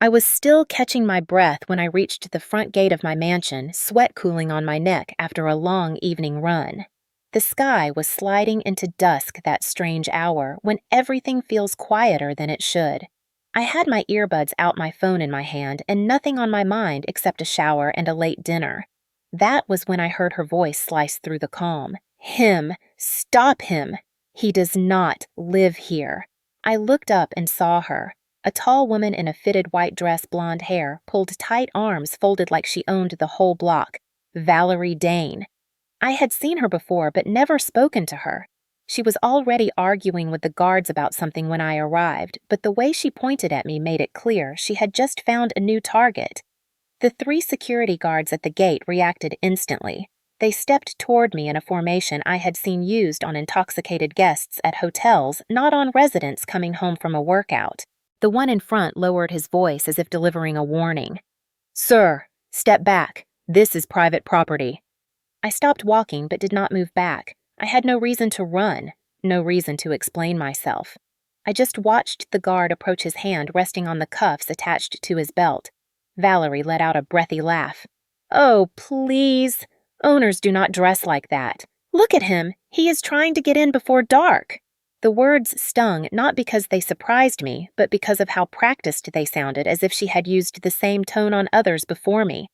I was still catching my breath when I reached the front gate of my mansion, sweat cooling on my neck after a long evening run. The sky was sliding into dusk that strange hour when everything feels quieter than it should. I had my earbuds out, my phone in my hand, and nothing on my mind except a shower and a late dinner. That was when I heard her voice slice through the calm. Him! Stop him! He does not live here. I looked up and saw her. A tall woman in a fitted white dress, blonde hair, pulled tight arms folded like she owned the whole block. Valerie Dane. I had seen her before but never spoken to her. She was already arguing with the guards about something when I arrived, but the way she pointed at me made it clear she had just found a new target. The 3 security guards at the gate reacted instantly. They stepped toward me in a formation I had seen used on intoxicated guests at hotels, not on residents coming home from a workout. The one in front lowered his voice as if delivering a warning. "Sir, step back. This is private property." I stopped walking but did not move back. I had no reason to run, no reason to explain myself. I just watched the guard approach, his hand resting on the cuffs attached to his belt. Valerie let out a breathy laugh. "Oh, please. Owners do not dress like that. Look at him. He is trying to get in before dark." The words stung not because they surprised me, but because of how practiced they sounded, as if she had used the same tone on others before me.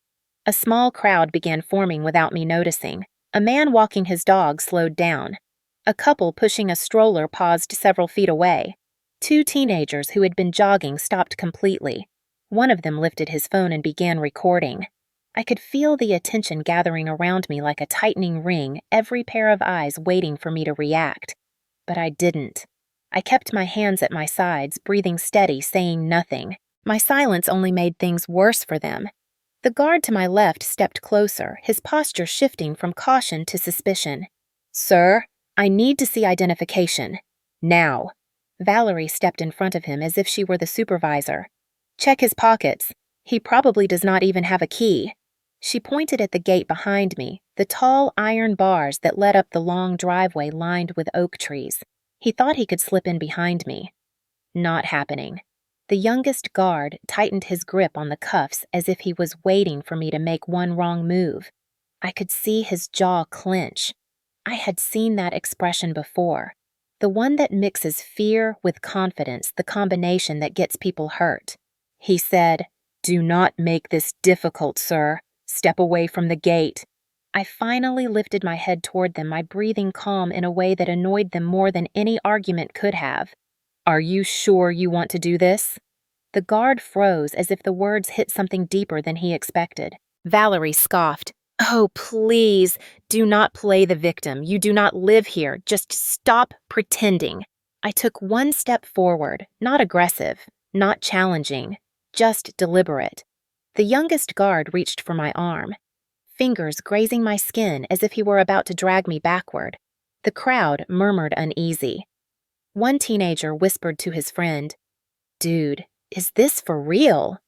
A small crowd began forming without me noticing. A man walking his dog slowed down. A couple pushing a stroller paused several feet away. 2 teenagers who had been jogging stopped completely. One of them lifted his phone and began recording. I could feel the attention gathering around me like a tightening ring, every pair of eyes waiting for me to react. But I didn't. I kept my hands at my sides, breathing steady, saying nothing. My silence only made things worse for them. The guard to my left stepped closer, his posture shifting from caution to suspicion. "Sir, I need to see identification. Now." Valerie stepped in front of him as if she were the supervisor. "Check his pockets. He probably does not even have a key." She pointed at the gate behind me, the tall iron bars that led up the long driveway lined with oak trees. He thought he could slip in behind me. Not happening. The youngest guard tightened his grip on the cuffs as if he was waiting for me to make one wrong move. I could see his jaw clench. I had seen that expression before. The one that mixes fear with confidence, the combination that gets people hurt. He said, "Do not make this difficult, sir. Step away from the gate." I finally lifted my head toward them, my breathing calm in a way that annoyed them more than any argument could have. "Are you sure you want to do this?" The guard froze as if the words hit something deeper than he expected. Valerie scoffed. "Oh, please, do not play the victim. You do not live here. Just stop pretending." I took one step forward, not aggressive, not challenging, just deliberate. The youngest guard reached for my arm, fingers grazing my skin as if he were about to drag me backward. The crowd murmured uneasy. One teenager whispered to his friend, "Dude, is this for real?"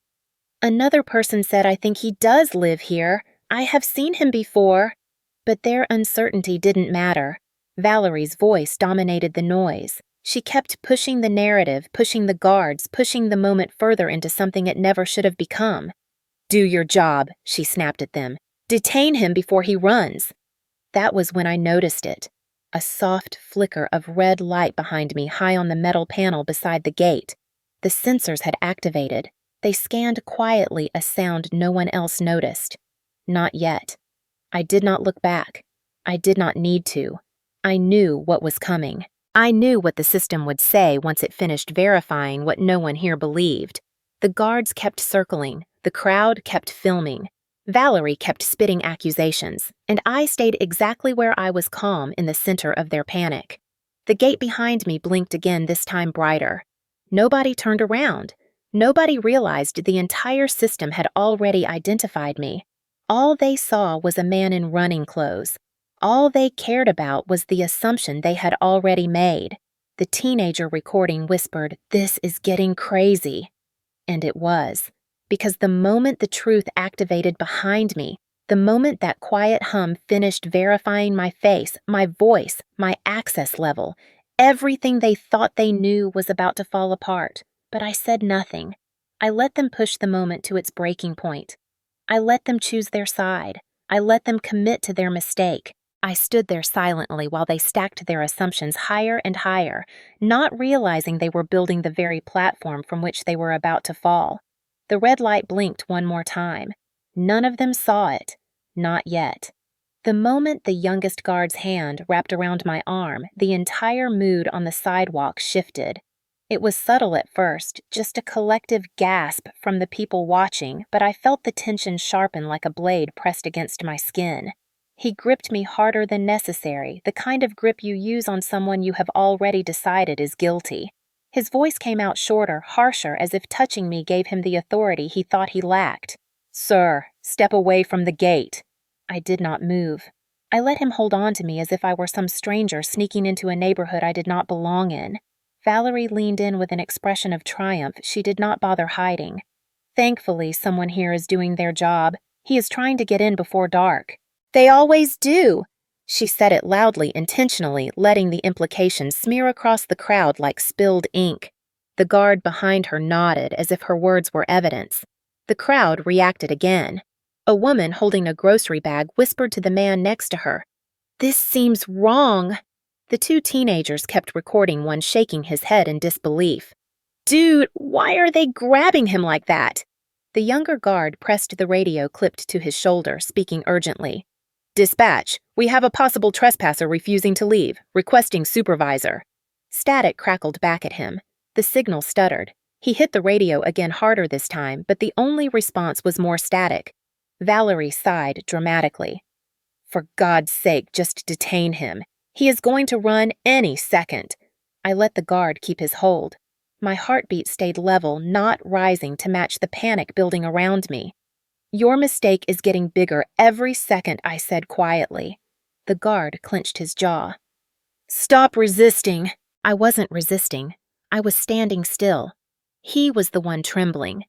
Another person said, "I think he does live here. I have seen him before." But their uncertainty didn't matter. Valerie's voice dominated the noise. She kept pushing the narrative, pushing the guards, pushing the moment further into something it never should have become. "Do your job," she snapped at them. "Detain him before he runs." That was when I noticed it. A soft flicker of red light behind me, high on the metal panel beside the gate. The sensors had activated. They scanned quietly a sound no one else noticed. Not yet. I did not look back. I did not need to. I knew what was coming. I knew what the system would say once it finished verifying what no one here believed. The guards kept circling. The crowd kept filming. Valerie kept spitting accusations, and I stayed exactly where I was, calm in the center of their panic. The gate behind me blinked again, this time brighter. Nobody turned around. Nobody realized the entire system had already identified me. All they saw was a man in running clothes. All they cared about was the assumption they had already made. The teenager recording whispered, "This is getting crazy." And it was. Because the moment the truth activated behind me, the moment that quiet hum finished verifying my face, my voice, my access level, everything they thought they knew was about to fall apart. But I said nothing. I let them push the moment to its breaking point. I let them choose their side. I let them commit to their mistake. I stood there silently while they stacked their assumptions higher and higher, not realizing they were building the very platform from which they were about to fall. The red light blinked one more time. None of them saw it. Not yet. The moment the youngest guard's hand wrapped around my arm, the entire mood on the sidewalk shifted. It was subtle at first, just a collective gasp from the people watching, but I felt the tension sharpen like a blade pressed against my skin. He gripped me harder than necessary, the kind of grip you use on someone you have already decided is guilty. His voice came out shorter, harsher, as if touching me gave him the authority he thought he lacked. "Sir, step away from the gate." I did not move. I let him hold on to me as if I were some stranger sneaking into a neighborhood I did not belong in. Valerie leaned in with an expression of triumph she did not bother hiding. "Thankfully, someone here is doing their job. He is trying to get in before dark." "They always do." She said it loudly, intentionally, letting the implication smear across the crowd like spilled ink. The guard behind her nodded as if her words were evidence. The crowd reacted again. A woman holding a grocery bag whispered to the man next to her, "This seems wrong." The two teenagers kept recording one shaking his head in disbelief. "Dude, why are they grabbing him like that?" The younger guard pressed the radio clipped to his shoulder, speaking urgently. "Dispatch, we have a possible trespasser refusing to leave, requesting supervisor." Static crackled back at him. The signal stuttered. He hit the radio again harder this time, but the only response was more static. Valerie sighed dramatically. "For God's sake, just detain him. He is going to run any second." I let the guard keep his hold. My heartbeat stayed level, not rising to match the panic building around me. "Your mistake is getting bigger every second," I said quietly. The guard clenched his jaw. "Stop resisting." I wasn't resisting. I was standing still. He was the one trembling.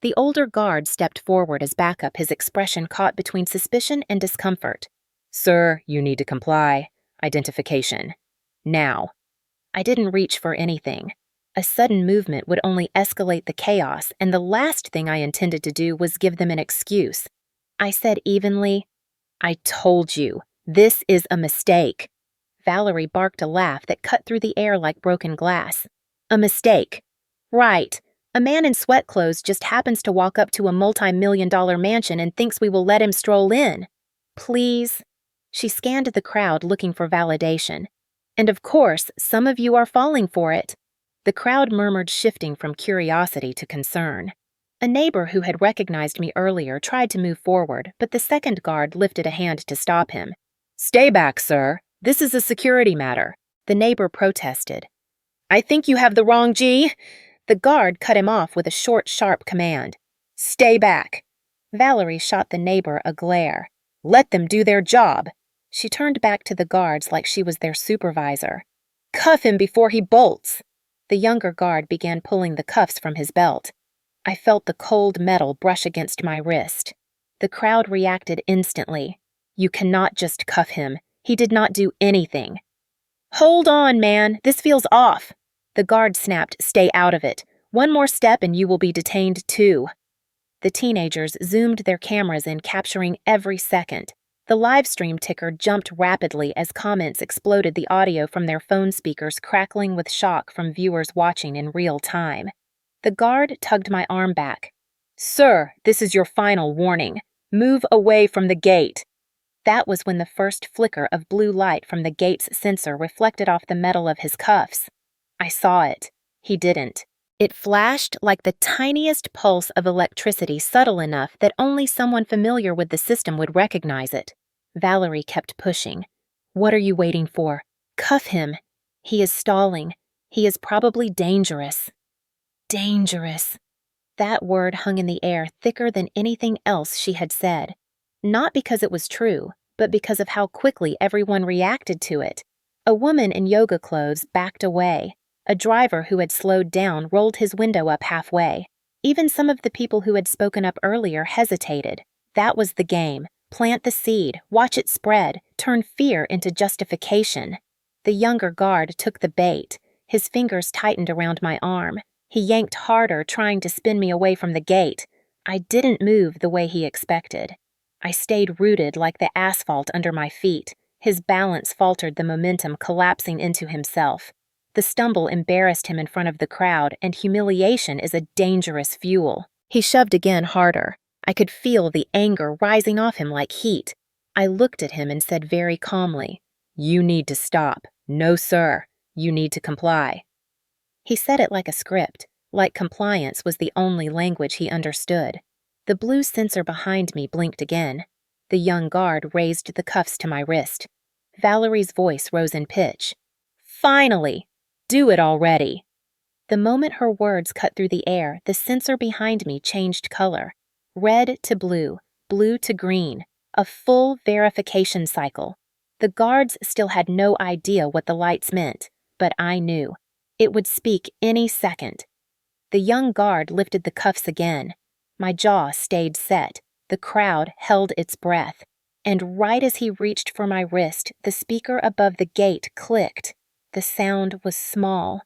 The older guard stepped forward as backup, his expression caught between suspicion and discomfort. "Sir, you need to comply. Identification. Now." I didn't reach for anything. A sudden movement would only escalate the chaos, and the last thing I intended to do was give them an excuse. I said evenly, "I told you, this is a mistake." Valerie barked a laugh that cut through the air like broken glass. "A mistake. Right. A man in sweat clothes just happens to walk up to a multi-million-dollar mansion and thinks we will let him stroll in. Please." She scanned the crowd looking for validation. "And of course, some of you are falling for it." The crowd murmured, shifting from curiosity to concern. A neighbor who had recognized me earlier tried to move forward, but the second guard lifted a hand to stop him. "Stay back, sir. This is a security matter." The neighbor protested. "I think you have the wrong G." The guard cut him off with a short, sharp command. "Stay back." Valerie shot the neighbor a glare. "Let them do their job." She turned back to the guards like she was their supervisor. "Cuff him before he bolts." The younger guard began pulling the cuffs from his belt. I felt the cold metal brush against my wrist. The crowd reacted instantly. "You cannot just cuff him. He did not do anything." "Hold on, man. This feels off." The guard snapped, "Stay out of it. One more step and you will be detained too." The teenagers zoomed their cameras in, capturing every second. The live stream ticker jumped rapidly as comments exploded, the audio from their phone speakers crackling with shock from viewers watching in real time. The guard tugged my arm back. "Sir, this is your final warning. Move away from the gate." That was when the first flicker of blue light from the gate's sensor reflected off the metal of his cuffs. I saw it. He didn't. It flashed like the tiniest pulse of electricity, subtle enough that only someone familiar with the system would recognize it. Valerie kept pushing. "What are you waiting for? Cuff him. He is stalling. He is probably dangerous." Dangerous. That word hung in the air thicker than anything else she had said. Not because it was true, but because of how quickly everyone reacted to it. A woman in yoga clothes backed away. A driver who had slowed down rolled his window up halfway. Even some of the people who had spoken up earlier hesitated. That was the game. Plant the seed, watch it spread, turn fear into justification. The younger guard took the bait. His fingers tightened around my arm. He yanked harder, trying to spin me away from the gate. I didn't move the way he expected. I stayed rooted like the asphalt under my feet. His balance faltered, the momentum collapsing into himself. The stumble embarrassed him in front of the crowd, and humiliation is a dangerous fuel. He shoved again, harder. I could feel the anger rising off him like heat. I looked at him and said very calmly, "You need to stop. No, sir. You need to comply." He said it like a script, like compliance was the only language he understood. The blue sensor behind me blinked again. The young guard raised the cuffs to my wrist. Valerie's voice rose in pitch. "Finally! Do it already!" The moment her words cut through the air, the sensor behind me changed color. Red to blue, blue to green, a full verification cycle. The guards still had no idea what the lights meant, but I knew. It would speak any second. The young guard lifted the cuffs again. My jaw stayed set. The crowd held its breath. And right as he reached for my wrist, the speaker above the gate clicked. The sound was small,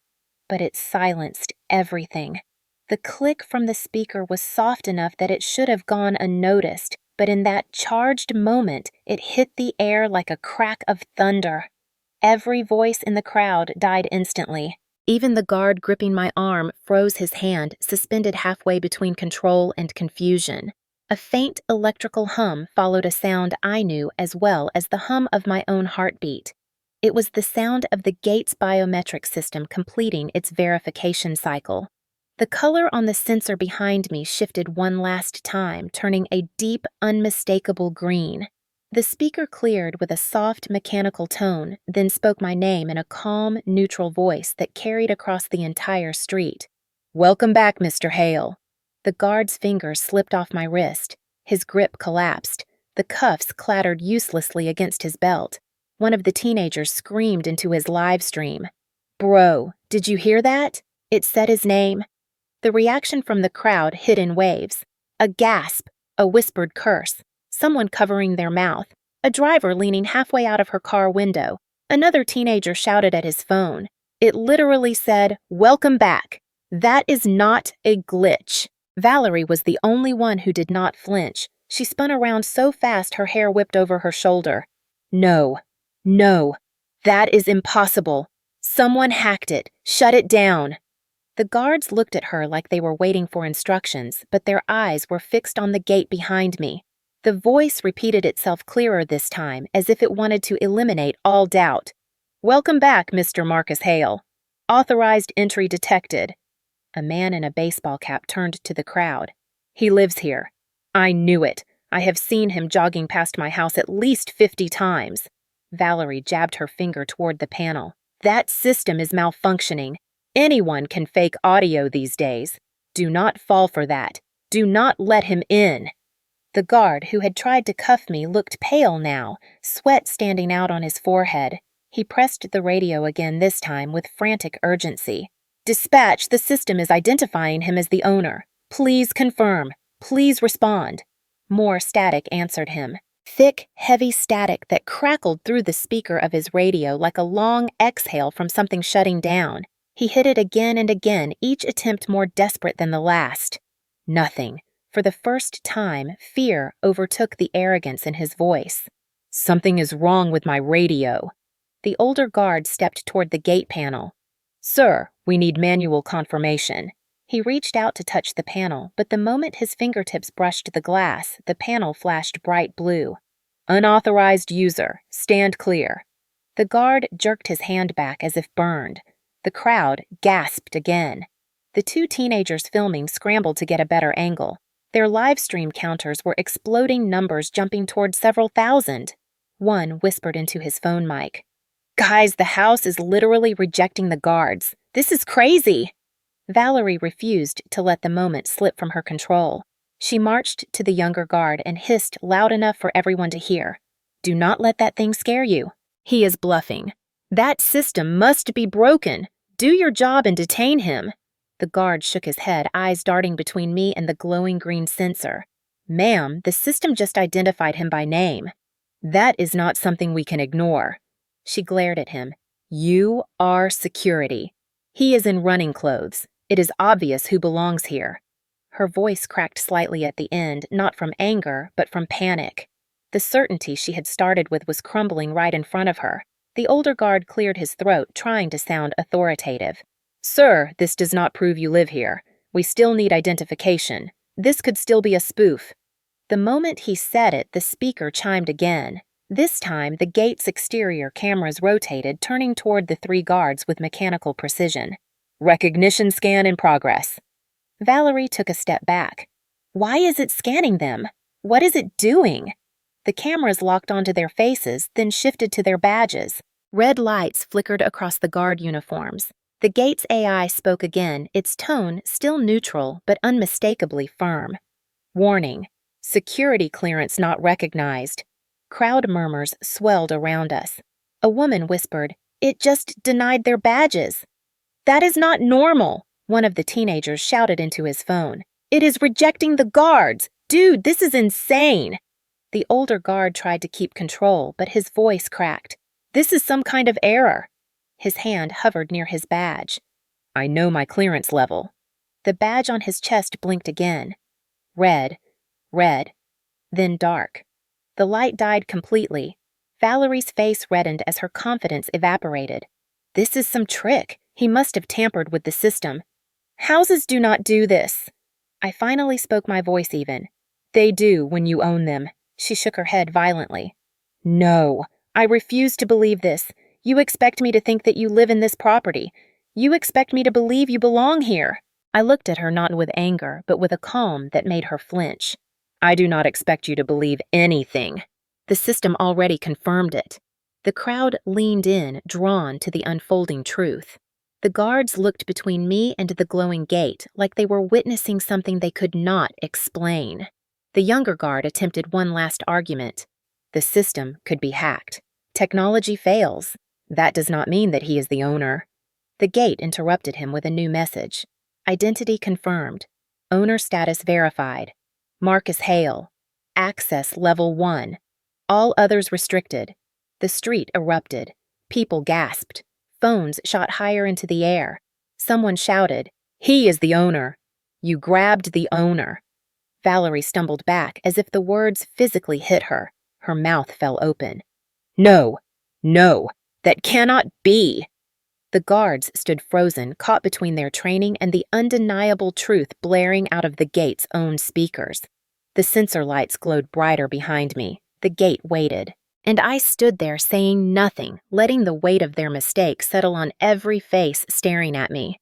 but it silenced everything. The click from the speaker was soft enough that it should have gone unnoticed, but in that charged moment, it hit the air like a crack of thunder. Every voice in the crowd died instantly. Even the guard gripping my arm froze, his hand suspended halfway between control and confusion. A faint electrical hum followed a sound I knew as well as the hum of my own heartbeat. It was the sound of the gate's biometric system completing its verification cycle. The color on the sensor behind me shifted one last time, turning a deep, unmistakable green. The speaker cleared with a soft, mechanical tone, then spoke my name in a calm, neutral voice that carried across the entire street. "Welcome back, Mr. Hale." The guard's fingers slipped off my wrist. His grip collapsed. The cuffs clattered uselessly against his belt. One of the teenagers screamed into his live stream. "Bro, did you hear that?" It said his name. The reaction from the crowd hit in waves. A gasp, a whispered curse, someone covering their mouth, a driver leaning halfway out of her car window. Another teenager shouted at his phone. It literally said, "Welcome back." That is not a glitch. Valerie was the only one who did not flinch. She spun around so fast her hair whipped over her shoulder. "No, no, that is impossible. Someone hacked it. Shut it down." The guards looked at her like they were waiting for instructions, but their eyes were fixed on the gate behind me. The voice repeated itself clearer this time, as if it wanted to eliminate all doubt. "Welcome back, Mr. Marcus Hale. Authorized entry detected." A man in a baseball cap turned to the crowd. "He lives here. I knew it. I have seen him jogging past my house at least 50 times. Valerie jabbed her finger toward the panel. "That system is malfunctioning. Anyone can fake audio these days. Do not fall for that. Do not let him in." The guard who had tried to cuff me looked pale now, sweat standing out on his forehead. He pressed the radio again, this time with frantic urgency. "Dispatch, the system is identifying him as the owner. Please confirm. Please respond." More static answered him. Thick, heavy static that crackled through the speaker of his radio like a long exhale from something shutting down. He hit it again and again, each attempt more desperate than the last. Nothing. For the first time, fear overtook the arrogance in his voice. "Something is wrong with my radio." The older guard stepped toward the gate panel. "Sir, we need manual confirmation." He reached out to touch the panel, but the moment his fingertips brushed the glass, the panel flashed bright blue. "Unauthorized user. Stand clear." The guard jerked his hand back as if burned. The crowd gasped again. The two teenagers filming scrambled to get a better angle. Their live stream counters were exploding, numbers jumping toward several thousand. One whispered into his phone mic, "Guys, the house is literally rejecting the guards. This is crazy." Valerie refused to let the moment slip from her control. She marched to the younger guard and hissed loud enough for everyone to hear, "Do not let that thing scare you. He is bluffing. That system must be broken. Do your job and detain him." The guard shook his head, eyes darting between me and the glowing green sensor. "Ma'am, the system just identified him by name. That is not something we can ignore." She glared at him. "You are security. He is in running clothes. It is obvious who belongs here." Her voice cracked slightly at the end, not from anger, but from panic. The certainty she had started with was crumbling right in front of her. The older guard cleared his throat, trying to sound authoritative. "Sir, this does not prove you live here. We still need identification. This could still be a spoof." The moment he said it, the speaker chimed again. This time, the gate's exterior cameras rotated, turning toward the three guards with mechanical precision. "Recognition scan in progress." Valerie took a step back. Why is it scanning them? What is it doing? The cameras locked onto their faces, then shifted to their badges. Red lights flickered across the guard uniforms. The gate's AI spoke again, its tone still neutral but unmistakably firm. "Warning. Security clearance not recognized." Crowd murmurs swelled around us. A woman whispered, "It just denied their badges." "That is not normal," one of the teenagers shouted into his phone. "It is rejecting the guards. Dude, this is insane." The older guard tried to keep control, but his voice cracked. "This is some kind of error." His hand hovered near his badge. "I know my clearance level." The badge on his chest blinked again. Red, red, then dark. The light died completely. Valerie's face reddened as her confidence evaporated. This is some trick. He must have tampered with the system. "Houses do not do this." I finally spoke my voice even. "They do when you own them." She shook her head violently. "No, I refuse to believe this. You expect me to think that you live in this property. You expect me to believe you belong here." I looked at her not with anger, but with a calm that made her flinch. "I do not expect you to believe anything. The system already confirmed it." The crowd leaned in, drawn to the unfolding truth. The guards looked between me and the glowing gate like they were witnessing something they could not explain. The younger guard attempted one last argument. The system could be hacked. Technology fails. That does not mean that he is the owner. The gate interrupted him with a new message. Identity confirmed. Owner status verified. Marcus Hale. Access level 1. All others restricted. The street erupted. People gasped. Phones shot higher into the air. Someone shouted, "He is the owner. You grabbed the owner." Valerie stumbled back as if the words physically hit her. Her mouth fell open. "No, no, that cannot be." The guards stood frozen, caught between their training and the undeniable truth blaring out of the gate's own speakers. The sensor lights glowed brighter behind me. The gate waited. And I stood there saying nothing, letting the weight of their mistake settle on every face staring at me.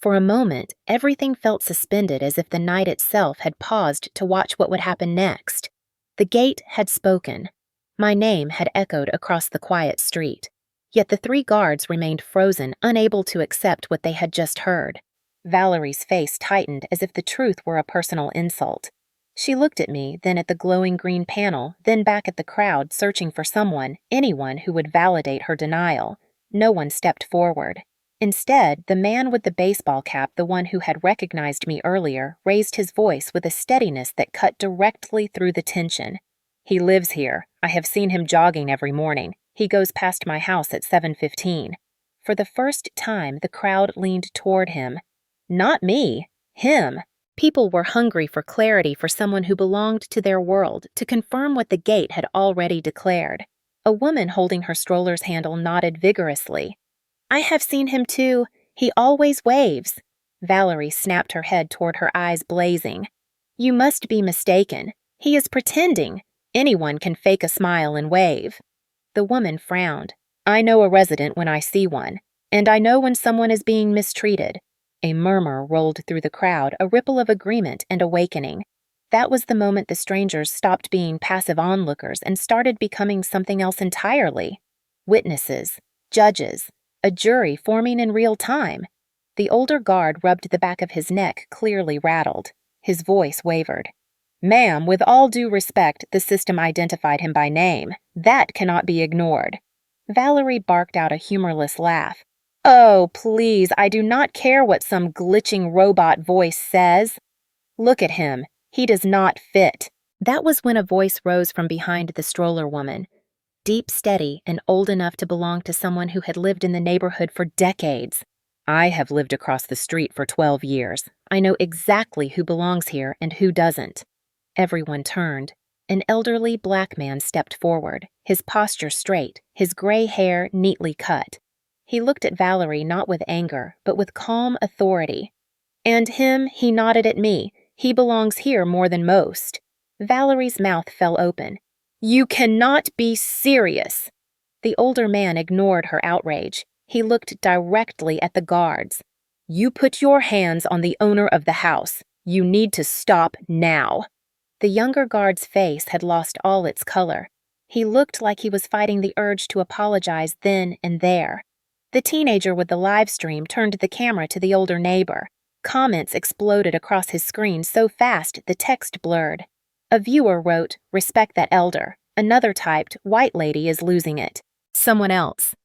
For a moment, everything felt suspended as if the night itself had paused to watch what would happen next. The gate had spoken. My name had echoed across the quiet street. Yet the three guards remained frozen, unable to accept what they had just heard. Valerie's face tightened as if the truth were a personal insult. She looked at me, then at the glowing green panel, then back at the crowd, searching for someone, anyone who would validate her denial. No one stepped forward. Instead, the man with the baseball cap, the one who had recognized me earlier, raised his voice with a steadiness that cut directly through the tension. "He lives here. I have seen him jogging every morning. He goes past my house at 7:15. For the first time, the crowd leaned toward him. Not me. Him. People were hungry for clarity for someone who belonged to their world, to confirm what the gate had already declared. A woman holding her stroller's handle nodded vigorously. "I have seen him too. He always waves." Valerie snapped her head toward her eyes blazing. "You must be mistaken. He is pretending. Anyone can fake a smile and wave." The woman frowned. "I know a resident when I see one, and I know when someone is being mistreated." A murmur rolled through the crowd, a ripple of agreement and awakening. That was the moment the strangers stopped being passive onlookers and started becoming something else entirely. Witnesses, judges, a jury forming in real time. The older guard rubbed the back of his neck, clearly rattled. His voice wavered. "Ma'am, with all due respect, the system identified him by name. That cannot be ignored." Valerie barked out a humorless laugh. "Oh, please, I do not care what some glitching robot voice says. Look at him. He does not fit." That was when a voice rose from behind the stroller woman. Deep, steady, and old enough to belong to someone who had lived in the neighborhood for decades. I have lived across the street for 12 years. I know exactly who belongs here and who doesn't. Everyone turned. An elderly black man stepped forward, his posture straight, his gray hair neatly cut. He looked at Valerie not with anger, but with calm authority. And him, he nodded at me. He belongs here more than most. Valerie's mouth fell open. You cannot be serious. The older man ignored her outrage. He looked directly at the guards. You put your hands on the owner of the house. You need to stop now. The younger guard's face had lost all its color. He looked like he was fighting the urge to apologize then and there. The teenager with the live stream turned the camera to the older neighbor. Comments exploded across his screen so fast the text blurred. A viewer wrote, "Respect that elder." Another typed, "White lady is losing it." Someone else.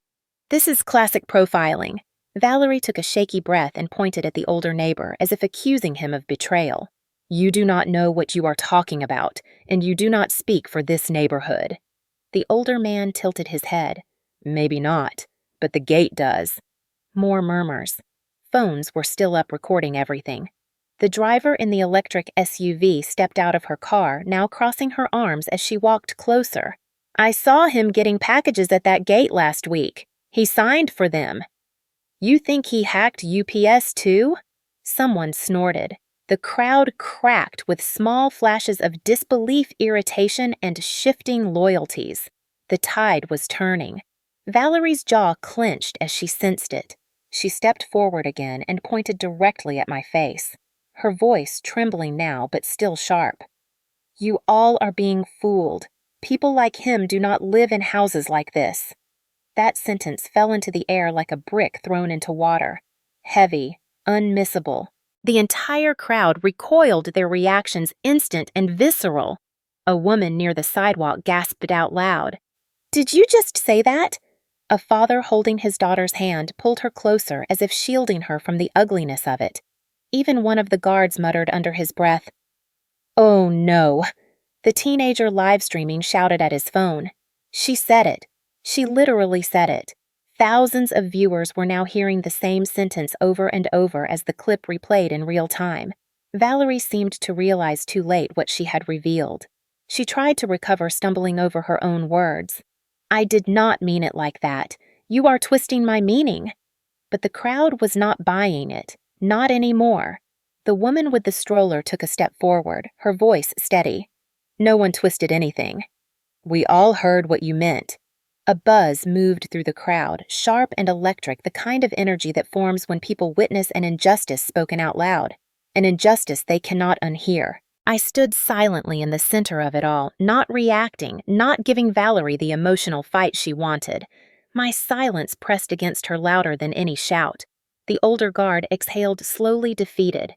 This is classic profiling. Valerie took a shaky breath and pointed at the older neighbor as if accusing him of betrayal. You do not know what you are talking about, and you do not speak for this neighborhood. The older man tilted his head. Maybe not, but the gate does. More murmurs. Phones were still up recording everything. The driver in the electric SUV stepped out of her car, now crossing her arms as she walked closer. I saw him getting packages at that gate last week. He signed for them. You think he hacked UPS too? Someone snorted. The crowd cracked with small flashes of disbelief, irritation, and shifting loyalties. The tide was turning. Valerie's jaw clenched as she sensed it. She stepped forward again and pointed directly at my face, her voice trembling now but still sharp. You all are being fooled. People like him do not live in houses like this. That sentence fell into the air like a brick thrown into water. Heavy, unmissable. The entire crowd recoiled, their reactions instant and visceral. A woman near the sidewalk gasped out loud. Did you just say that? A father holding his daughter's hand pulled her closer as if shielding her from the ugliness of it. Even one of the guards muttered under his breath, "Oh no." The teenager live streaming shouted at his phone. She said it. She literally said it. Thousands of viewers were now hearing the same sentence over and over as the clip replayed in real time. Valerie seemed to realize too late what she had revealed. She tried to recover, stumbling over her own words. I did not mean it like that. You are twisting my meaning. But the crowd was not buying it. Not anymore. The woman with the stroller took a step forward, her voice steady. No one twisted anything. We all heard what you meant. A buzz moved through the crowd, sharp and electric, the kind of energy that forms when people witness an injustice spoken out loud, an injustice they cannot unhear. I stood silently in the center of it all, not reacting, not giving Valerie the emotional fight she wanted. My silence pressed against her louder than any shout. The older guard exhaled, slowly defeated.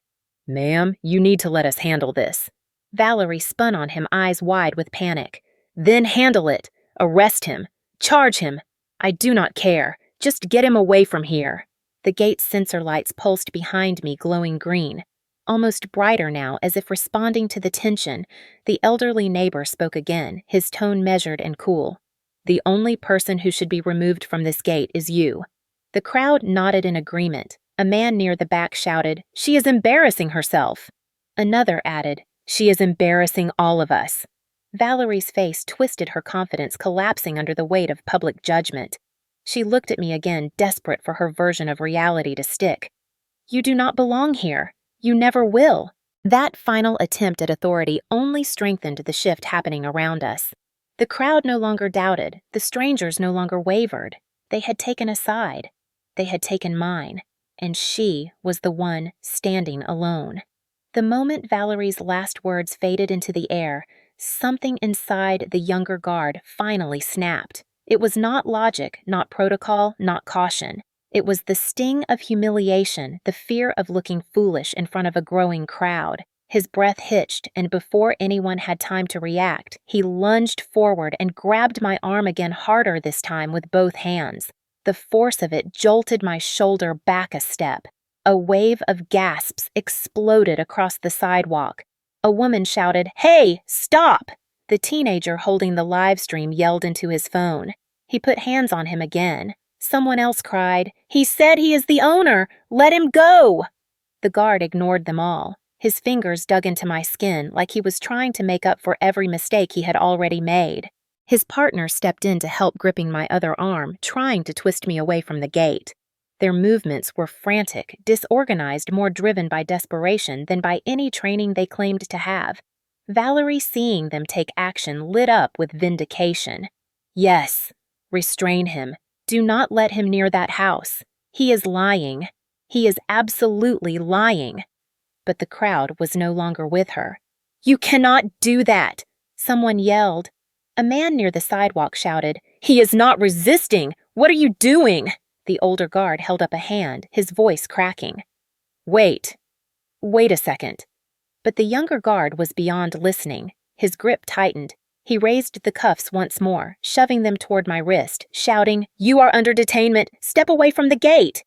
Ma'am, you need to let us handle this. Valerie spun on him, eyes wide with panic. Then handle it. Arrest him. Charge him. I do not care. Just get him away from here. The gate's sensor lights pulsed behind me, glowing green. Almost brighter now, as if responding to the tension, the elderly neighbor spoke again, his tone measured and cool. The only person who should be removed from this gate is you. The crowd nodded in agreement. A man near the back shouted, She is embarrassing herself. Another added, She is embarrassing all of us. Valerie's face twisted, her confidence collapsing under the weight of public judgment. She looked at me again, desperate for her version of reality to stick. You do not belong here. You never will. That final attempt at authority only strengthened the shift happening around us. The crowd no longer doubted. The strangers no longer wavered. They had taken a side. They had taken mine. And she was the one standing alone. The moment Valerie's last words faded into the air, something inside the younger guard finally snapped. It was not logic, not protocol, not caution. It was the sting of humiliation, the fear of looking foolish in front of a growing crowd. His breath hitched, and before anyone had time to react, he lunged forward and grabbed my arm again, harder this time with both hands. The force of it jolted my shoulder back a step. A wave of gasps exploded across the sidewalk. A woman shouted, "Hey, stop!" The teenager holding the live stream yelled into his phone. He put hands on him again. Someone else cried, "He said he is the owner! Let him go!" The guard ignored them all. His fingers dug into my skin like he was trying to make up for every mistake he had already made. His partner stepped in to help, gripping my other arm, trying to twist me away from the gate. Their movements were frantic, disorganized, more driven by desperation than by any training they claimed to have. Valerie, seeing them take action, lit up with vindication. "Yes, restrain him. Do not let him near that house. He is lying. He is absolutely lying." But the crowd was no longer with her. "You cannot do that!" someone yelled. A man near the sidewalk shouted, "He is not resisting! What are you doing?" The older guard held up a hand, his voice cracking. Wait a second." But the younger guard was beyond listening. His grip tightened. He raised the cuffs once more, shoving them toward my wrist, shouting, "You are under detainment! Step away from the gate!"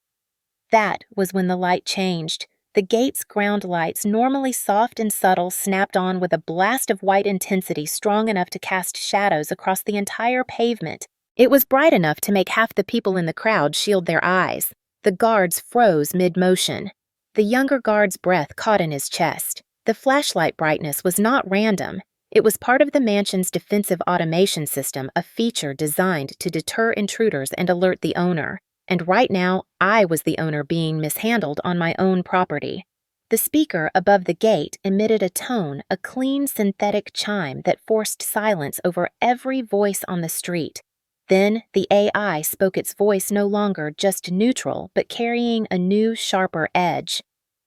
That was when the light changed. The gate's ground lights, normally soft and subtle, snapped on with a blast of white intensity strong enough to cast shadows across the entire pavement. It was bright enough to make half the people in the crowd shield their eyes. The guards froze mid-motion. The younger guard's breath caught in his chest. The flashlight brightness was not random. It was part of the mansion's defensive automation system, a feature designed to deter intruders and alert the owner. And right now, I was the owner being mishandled on my own property. The speaker above the gate emitted a tone, a clean synthetic chime that forced silence over every voice on the street. Then the AI spoke, its voice no longer just neutral, but carrying a new, sharper edge.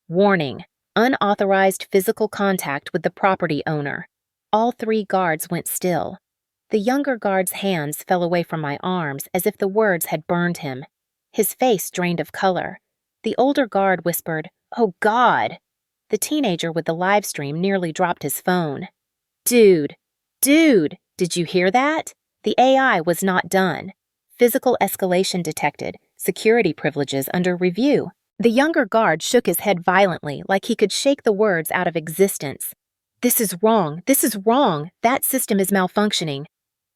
"Warning: unauthorized physical contact with the property owner." All three guards went still. The younger guard's hands fell away from my arms as if the words had burned him. His face drained of color. The older guard whispered, "Oh God!" The teenager with the live stream nearly dropped his phone. Dude, did you hear that?" The AI was not done. Physical escalation detected. Security privileges under review. The younger guard shook his head violently, like he could shake the words out of existence. This is wrong. That system is malfunctioning."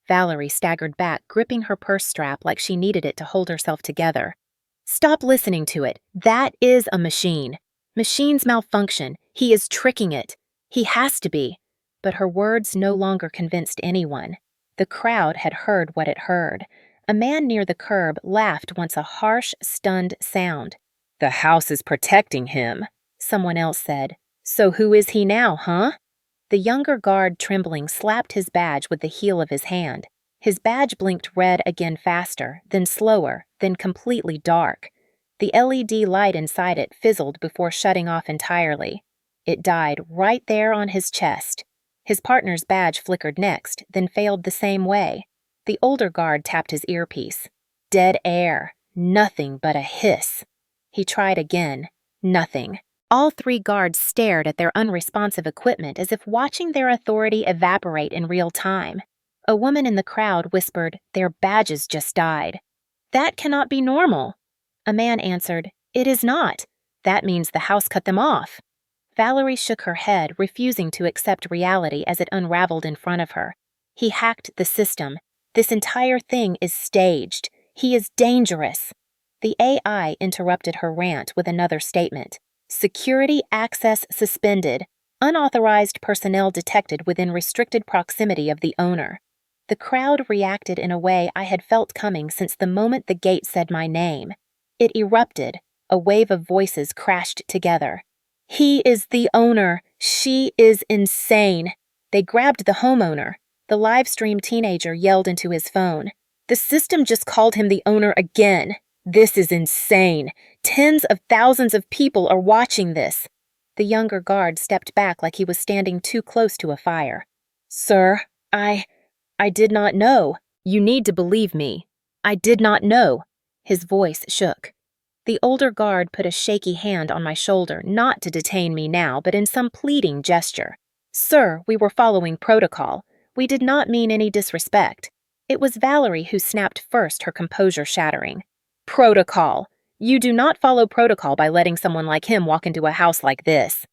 Valerie staggered back, gripping her purse strap like she needed it to hold herself together. "Stop listening to it. That is a machine. Machines malfunction. He is tricking it. He has to be." But her words no longer convinced anyone. The crowd had heard what it heard. A man near the curb laughed once, a harsh, stunned sound. "The house is protecting him," someone else said. "So who is he now, huh?" The younger guard, trembling, slapped his badge with the heel of his hand. His badge blinked red again, faster, then slower, then completely dark. The LED light inside it fizzled before shutting off entirely. It died right there on his chest. His partner's badge flickered next, then failed the same way. The older guard tapped his earpiece. Dead air. Nothing but a hiss. He tried again. Nothing. All three guards stared at their unresponsive equipment as if watching their authority evaporate in real time. A woman in the crowd whispered, "Their badges just died." "That cannot be normal." A man answered, "It is not. That means the house cut them off." Valerie shook her head, refusing to accept reality as it unraveled in front of her. "He hacked the system. This entire thing is staged. He is dangerous." The AI interrupted her rant with another statement. "Security access suspended. Unauthorized personnel detected within restricted proximity of the owner." The crowd reacted in a way I had felt coming since the moment the gate said my name. It erupted. A wave of voices crashed together. "He is the owner. She is insane." They grabbed the homeowner. The live stream teenager yelled into his phone. "The system just called him the owner again. This is insane. Tens of thousands of people are watching this." The younger guard stepped back like he was standing too close to a fire. "Sir, I did not know. You need to believe me. I did not know." His voice shook. The older guard put a shaky hand on my shoulder, not to detain me now, but in some pleading gesture. "Sir, we were following protocol. We did not mean any disrespect." It was Valerie who snapped first, her composure shattering. "Protocol. You do not follow protocol by letting someone like him walk into a house like this."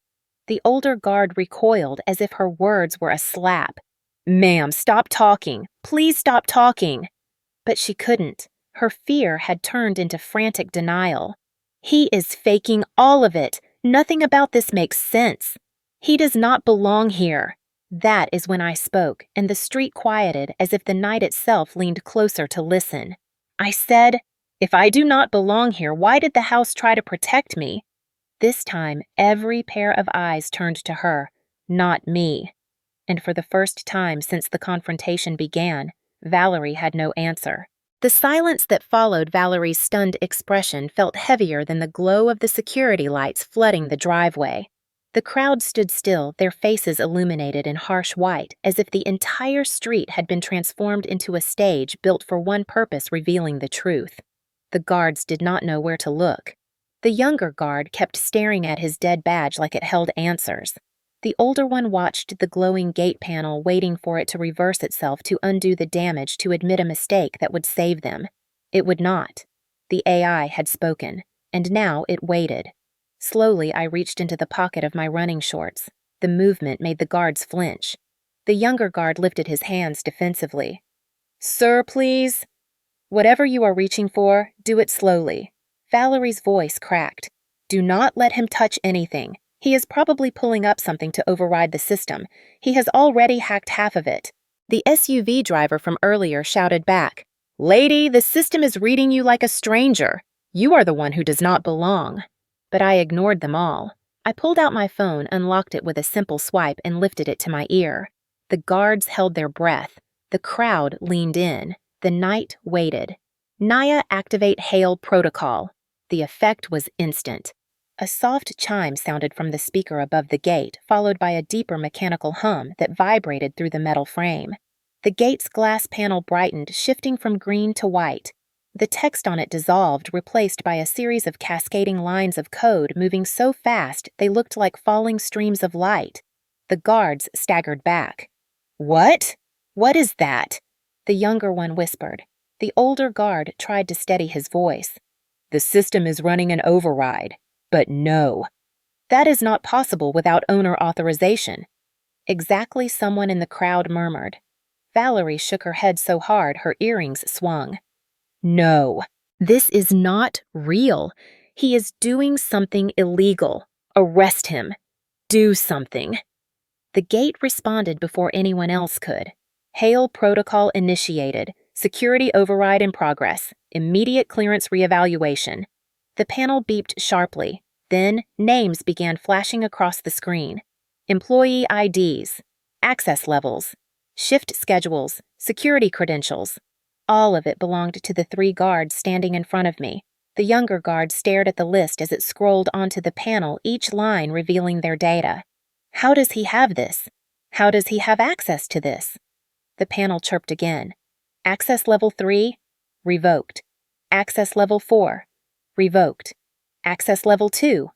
The older guard recoiled as if her words were a slap. "Ma'am, stop talking. Please stop talking." But she couldn't. Her fear had turned into frantic denial. "He is faking all of it. Nothing about this makes sense. He does not belong here." That is when I spoke, and the street quieted as if the night itself leaned closer to listen. I said, "If I do not belong here, why did the house try to protect me?" This time, every pair of eyes turned to her, not me. And for the first time since the confrontation began, Valerie had no answer. The silence that followed Valerie's stunned expression felt heavier than the glow of the security lights flooding the driveway. The crowd stood still, their faces illuminated in harsh white, as if the entire street had been transformed into a stage built for one purpose, revealing the truth. The guards did not know where to look. The younger guard kept staring at his dead badge like it held answers. The older one watched the glowing gate panel, waiting for it to reverse itself to undo the damage, to admit a mistake that would save them. It would not. The AI had spoken, and now it waited. Slowly, I reached into the pocket of my running shorts. The movement made the guards flinch. The younger guard lifted his hands defensively. "Sir, please." "Whatever you are reaching for, do it slowly." Valerie's voice cracked. "Do not let him touch anything. He is probably pulling up something to override the system. He has already hacked half of it." The SUV driver from earlier shouted back, "Lady, the system is reading you like a stranger. You are the one who does not belong." But I ignored them all. I pulled out my phone, unlocked it with a simple swipe, and lifted it to my ear. The guards held their breath. The crowd leaned in. The night waited. "Naya, activate Hail protocol." The effect was instant. A soft chime sounded from the speaker above the gate, followed by a deeper mechanical hum that vibrated through the metal frame. The gate's glass panel brightened, shifting from green to white. The text on it dissolved, replaced by a series of cascading lines of code moving so fast they looked like falling streams of light. The guards staggered back. "What? What is that?" The younger one whispered. The older guard tried to steady his voice. "The system is running an override. But no. That is not possible without owner authorization." Exactly, someone in the crowd murmured. Valerie shook her head so hard her earrings swung. "No. This is not real. He is doing something illegal. Arrest him. Do something." The gate responded before anyone else could. "Hail protocol initiated. Security override in progress. Immediate clearance reevaluation." The panel beeped sharply. Then names began flashing across the screen. Employee IDs, access levels, shift schedules, security credentials. All of it belonged to the 3 guards standing in front of me. The younger guard stared at the list as it scrolled onto the panel, each line revealing their data. How does he have this? How does he have access to this? The panel chirped again. Access level 3, revoked. Access level 4, revoked. Access level 2,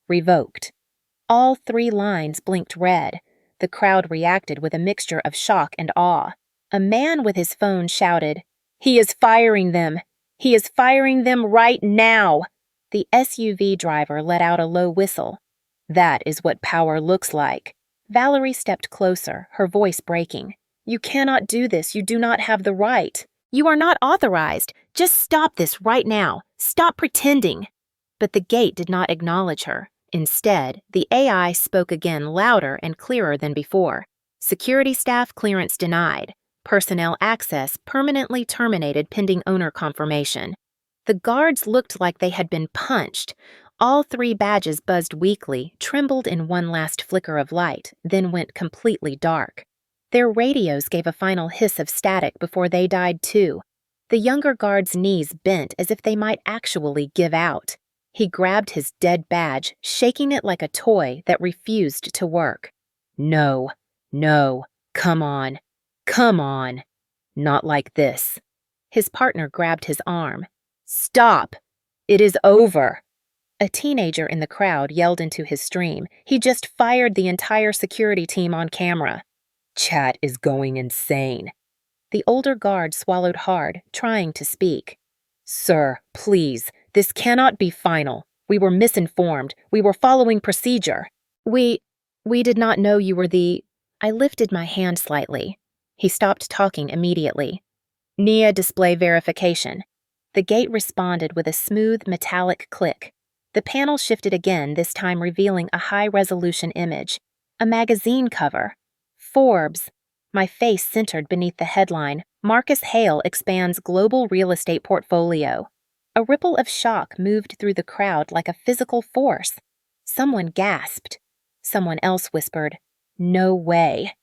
revoked. All 3 lines blinked red. The crowd reacted with a mixture of shock and awe. A man with his phone shouted, "He is firing them! He is firing them right now!" The SUV driver let out a low whistle. "That is what power looks like." Valerie stepped closer, her voice breaking. "You cannot do this. You do not have the right. You are not authorized. Just stop this right now. Stop pretending." But the gate did not acknowledge her. Instead, the AI spoke again, louder and clearer than before. "Security staff clearance denied. Personnel access permanently terminated pending owner confirmation." The guards looked like they had been punched. All 3 badges buzzed weakly, trembled in one last flicker of light, then went completely dark. Their radios gave a final hiss of static before they died too. The younger guard's knees bent as if they might actually give out. He grabbed his dead badge, shaking it like a toy that refused to work. "No, no, come on, come on. Not like this." His partner grabbed his arm. "Stop! It is over." A teenager in the crowd yelled into his stream. He just fired the entire security team on camera. "Chat is going insane." The older guard swallowed hard, trying to speak. "Sir, please, this cannot be final. We were misinformed. We were following procedure." We did not know you were the..." I lifted my hand slightly. He stopped talking immediately. "NIA display verification." The gate responded with a smooth, metallic click. The panel shifted again, this time revealing a high-resolution image. A magazine cover. Forbes. My face centered beneath the headline, Marcus Hale expands global real estate portfolio. A ripple of shock moved through the crowd like a physical force. Someone gasped. Someone else whispered, "No way."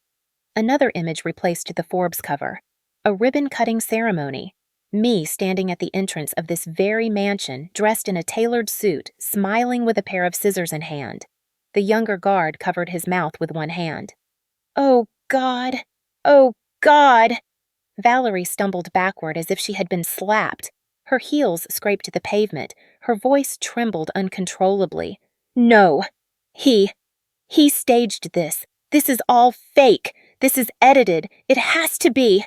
Another image replaced the Forbes cover. A ribbon-cutting ceremony. Me standing at the entrance of this very mansion, dressed in a tailored suit, smiling with a pair of scissors in hand. The younger guard covered his mouth with one hand. "Oh, God! Oh, God!" Valerie stumbled backward as if she had been slapped. Her heels scraped the pavement. Her voice trembled uncontrollably. "No! He staged this. This is all fake. This is edited. It has to be."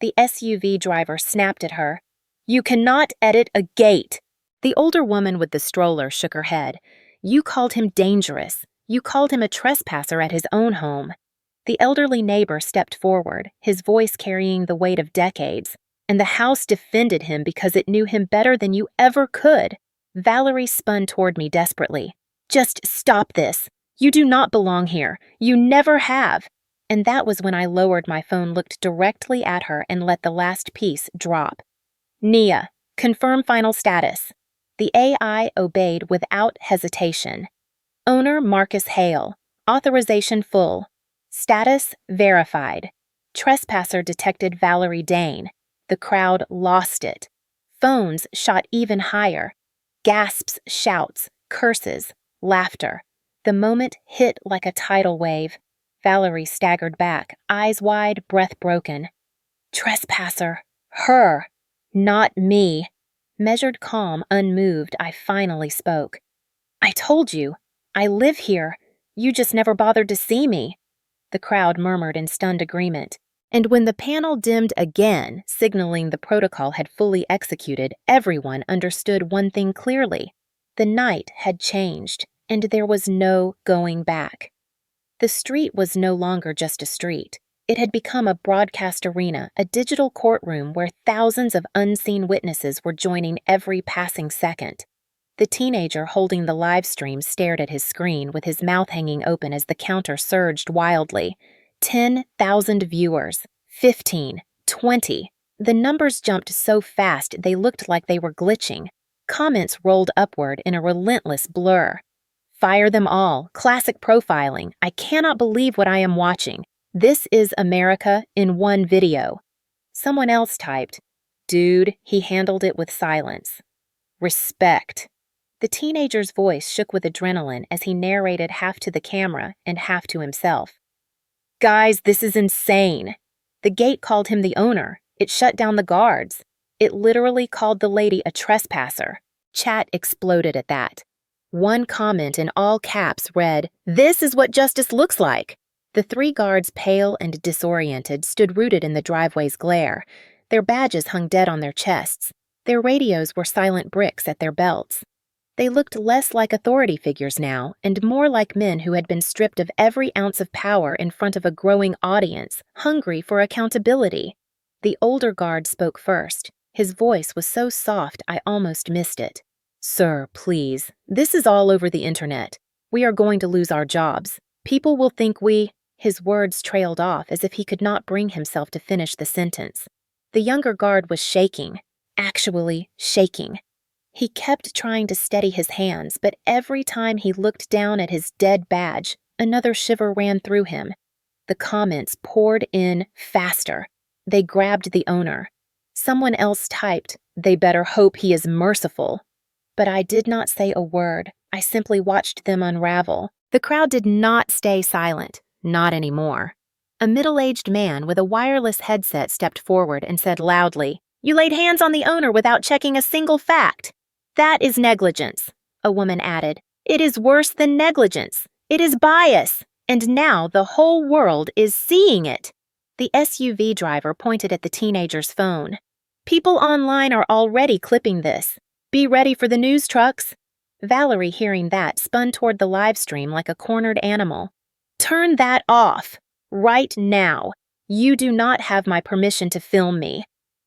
The SUV driver snapped at her. "You cannot edit a gate." The older woman with the stroller shook her head. "You called him dangerous. You called him a trespasser at his own home." The elderly neighbor stepped forward, his voice carrying the weight of decades. "And the house defended him because it knew him better than you ever could." Valerie spun toward me desperately. "Just stop this. You do not belong here. You never have." And that was when I lowered my phone, looked directly at her, and let the last piece drop. "Nia, confirm final status." The AI obeyed without hesitation. Owner Marcus Hale. Authorization full. Status verified. Trespasser detected Valerie Dane. The crowd lost it. Phones shot even higher. Gasps, shouts, curses, laughter. The moment hit like a tidal wave. Valerie staggered back, eyes wide, breath broken. "Trespasser. Her. Not me." Measured calm, unmoved, I finally spoke. "I told you. I live here. You just never bothered to see me." The crowd murmured in stunned agreement. And when the panel dimmed again, signaling the protocol had fully executed, everyone understood one thing clearly. The night had changed, and there was no going back. The street was no longer just a street. It had become a broadcast arena, a digital courtroom where thousands of unseen witnesses were joining every passing second. The teenager holding the live stream stared at his screen with his mouth hanging open as the counter surged wildly. 10,000 viewers. 15. 20. The numbers jumped so fast they looked like they were glitching. Comments rolled upward in a relentless blur. "Fire them all. Classic profiling. I cannot believe what I am watching. This is America in one video." Someone else typed, "Dude, he handled it with silence. Respect." The teenager's voice shook with adrenaline as he narrated half to the camera and half to himself. "Guys, this is insane. The gate called him the owner. It shut down the guards. It literally called the lady a trespasser." Chat exploded at that. One comment in all caps read, "This is what justice looks like." The three guards, pale and disoriented, stood rooted in the driveway's glare. Their badges hung dead on their chests. Their radios were silent bricks at their belts. They looked less like authority figures now, and more like men who had been stripped of every ounce of power in front of a growing audience, hungry for accountability. The older guard spoke first. His voice was so soft I almost missed it. "Sir, please. This is all over the internet. We are going to lose our jobs. People will think we—" His words trailed off as if he could not bring himself to finish the sentence. The younger guard was shaking, actually shaking. He kept trying to steady his hands, but every time he looked down at his dead badge, another shiver ran through him. The comments poured in faster. They grabbed the owner. Someone else typed, "They better hope he is merciful." But I did not say a word. I simply watched them unravel. The crowd did not stay silent. Not anymore. A middle-aged man with a wireless headset stepped forward and said loudly, "You laid hands on the owner without checking a single fact." "That is negligence," a woman added. "It is worse than negligence. It is bias. And now the whole world is seeing it." The SUV driver pointed at the teenager's phone. "People online are already clipping this. Be ready for the news trucks." Valerie, hearing that, spun toward the live stream like a cornered animal. "Turn that off. Right now. You do not have my permission to film me."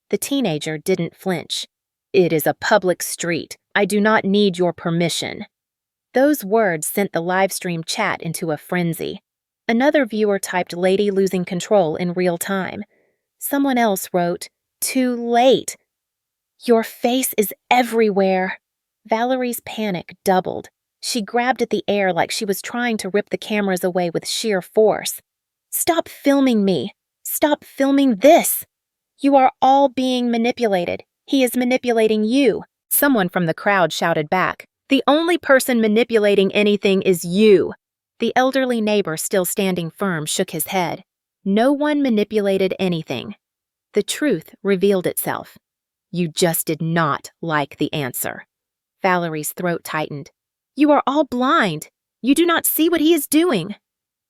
The teenager didn't flinch. "It is a public street. I do not need your permission." Those words sent the live stream chat into a frenzy. Another viewer typed "lady losing control" in real time. Someone else wrote, "Too late. Your face is everywhere." Valerie's panic doubled. She grabbed at the air like she was trying to rip the cameras away with sheer force. "Stop filming me! Stop filming this! You are all being manipulated. He is manipulating you." Someone from the crowd shouted back, "The only person manipulating anything is you." The elderly neighbor, still standing firm, shook his head. No one manipulated anything. The truth revealed itself. "You just did not like the answer." Valerie's throat tightened. "You are all blind. You do not see what he is doing."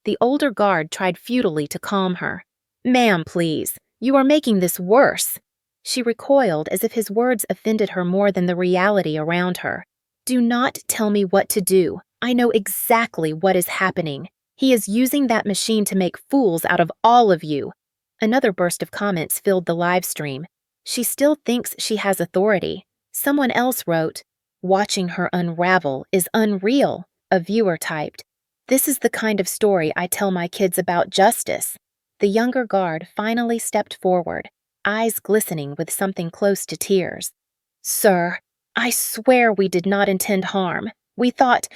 The older guard tried futilely to calm her. "Ma'am, please. You are making this worse." She recoiled as if his words offended her more than the reality around her. "Do not tell me what to do. I know exactly what is happening. He is using that machine to make fools out of all of you." Another burst of comments filled the live stream. "She still thinks she has authority." Someone else wrote, "Watching her unravel is unreal." A viewer typed, "This is the kind of story I tell my kids about justice." The younger guard finally stepped forward, eyes glistening with something close to tears. "Sir, I swear we did not intend harm. We thought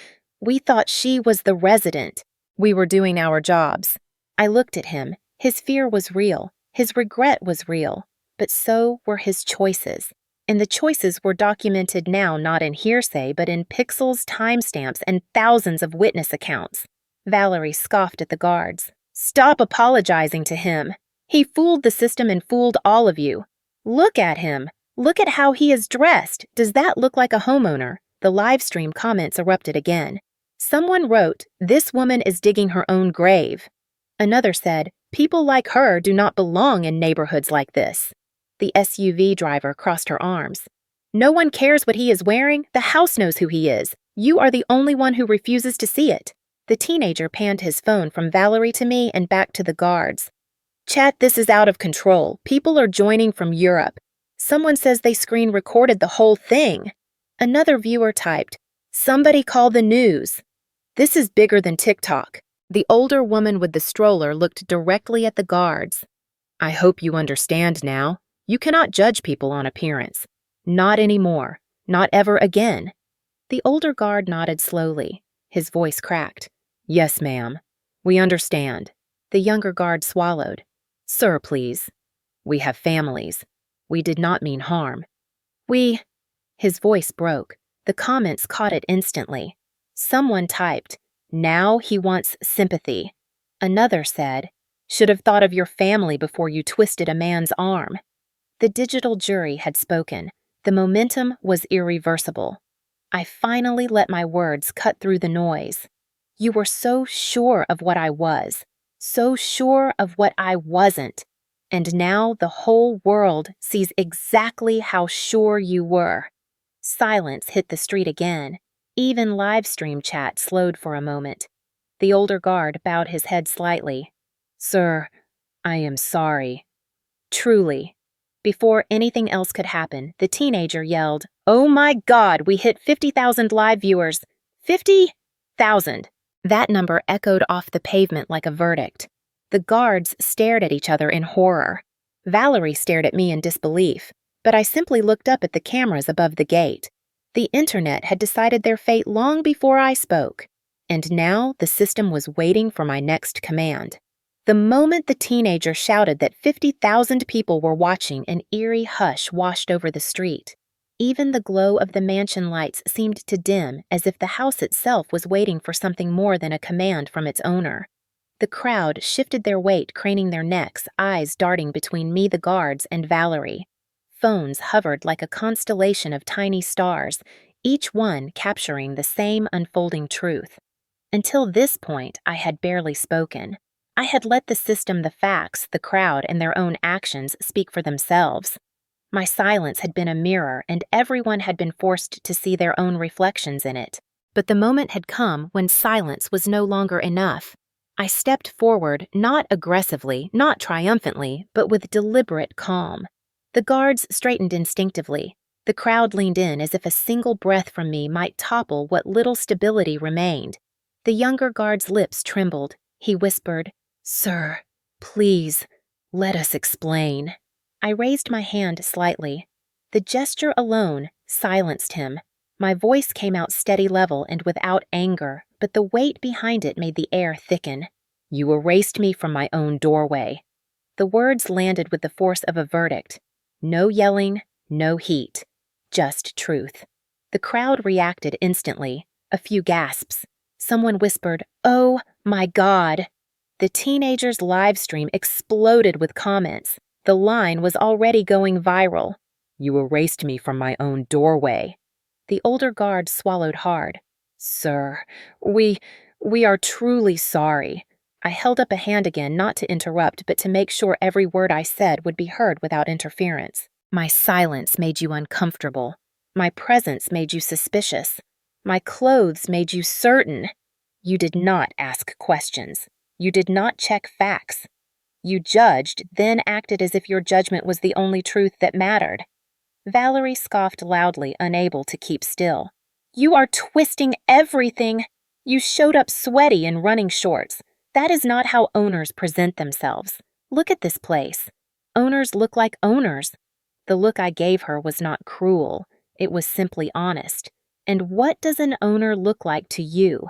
she was the resident. We were doing our jobs." I looked at him. His fear was real. His regret was real. But so were his choices. And the choices were documented now not in hearsay, but in pixels, timestamps, and thousands of witness accounts. Valerie scoffed at the guards. "Stop apologizing to him. He fooled the system and fooled all of you. Look at him. Look at how he is dressed. Does that look like a homeowner?" The live stream comments erupted again. Someone wrote, "This woman is digging her own grave." Another said, "People like her do not belong in neighborhoods like this." The SUV driver crossed her arms. "No one cares what he is wearing. The house knows who he is. You are the only one who refuses to see it." The teenager panned his phone from Valerie to me and back to the guards. "Chat, this is out of control. People are joining from Europe. Someone says they screen recorded the whole thing." Another viewer typed, "Somebody call the news. This is bigger than TikTok." The older woman with the stroller looked directly at the guards. "I hope you understand now. You cannot judge people on appearance. Not anymore. Not ever again." The older guard nodded slowly. His voice cracked. "Yes, ma'am. We understand." The younger guard swallowed. "Sir, please. We have families. We did not mean harm. We—" His voice broke. The comments caught it instantly. Someone typed, "Now he wants sympathy." Another said, "Should have thought of your family before you twisted a man's arm." The digital jury had spoken. The momentum was irreversible. I finally let my words cut through the noise. You were so sure of what I was, so sure of what I wasn't, and now the whole world sees exactly how sure you were. Silence hit the street again. Even live stream chat slowed for a moment. The older guard bowed his head slightly. "Sir, I am sorry. Truly." Before anything else could happen, the teenager yelled, "Oh my God, we hit 50,000 live viewers. 50,000. That number echoed off the pavement like a verdict. The guards stared at each other in horror. Valerie stared at me in disbelief, but I simply looked up at the cameras above the gate. The internet had decided their fate long before I spoke, and now the system was waiting for my next command. The moment the teenager shouted that 50,000 people were watching, an eerie hush washed over the street. Even the glow of the mansion lights seemed to dim, as if the house itself was waiting for something more than a command from its owner. The crowd shifted their weight, craning their necks, eyes darting between me, the guards, and Valerie. Phones hovered like a constellation of tiny stars, each one capturing the same unfolding truth. Until this point, I had barely spoken. I had let the system, the facts, the crowd, and their own actions speak for themselves. My silence had been a mirror, and everyone had been forced to see their own reflections in it. But the moment had come when silence was no longer enough. I stepped forward, not aggressively, not triumphantly, but with deliberate calm. The guards straightened instinctively. The crowd leaned in as if a single breath from me might topple what little stability remained. The younger guard's lips trembled. He whispered, "Sir, please, let us explain." I raised my hand slightly. The gesture alone silenced him. My voice came out steady level and without anger, but the weight behind it made the air thicken. "You erased me from my own doorway." The words landed with the force of a verdict. No yelling, no heat, just truth. The crowd reacted instantly. A few gasps. Someone whispered, "Oh my God." The teenager's live stream exploded with comments. The line was already going viral. "You erased me from my own doorway." The older guard swallowed hard. "Sir, we are truly sorry." I held up a hand again, not to interrupt, but to make sure every word I said would be heard without interference. "My silence made you uncomfortable. My presence made you suspicious. My clothes made you certain. You did not ask questions. You did not check facts. You judged, then acted as if your judgment was the only truth that mattered." Valerie scoffed loudly, unable to keep still. "You are twisting everything. You showed up sweaty in running shorts. That is not how owners present themselves. Look at this place. Owners look like owners." The look I gave her was not cruel. It was simply honest. "And what does an owner look like to you?"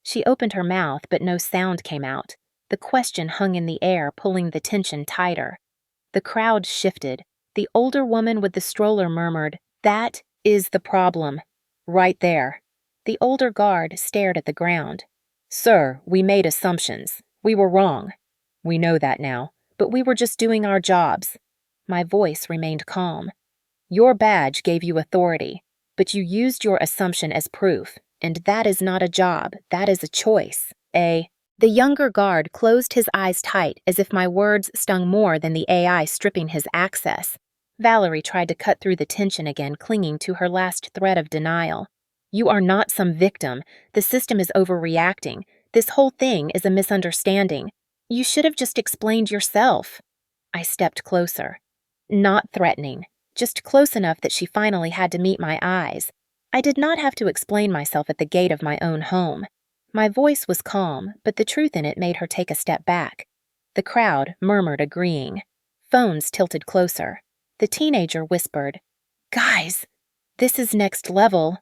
She opened her mouth, but no sound came out. The question hung in the air, pulling the tension tighter. The crowd shifted. The older woman with the stroller murmured, "That is the problem. Right there." The older guard stared at the ground. "Sir, we made assumptions. We were wrong. We know that now, but we were just doing our jobs." My voice remained calm. "Your badge gave you authority, but you used your assumption as proof, and that is not a job, that is a choice. The younger guard closed his eyes tight as if my words stung more than the AI stripping his access. Valerie tried to cut through the tension again, clinging to her last thread of denial. "You are not some victim. The system is overreacting. This whole thing is a misunderstanding. You should have just explained yourself." I stepped closer. Not threatening, just close enough that she finally had to meet my eyes. I did not have to explain myself at the gate of my own home. My voice was calm, but the truth in it made her take a step back. The crowd murmured agreeing. Phones tilted closer. The teenager whispered, "Guys, this is next level."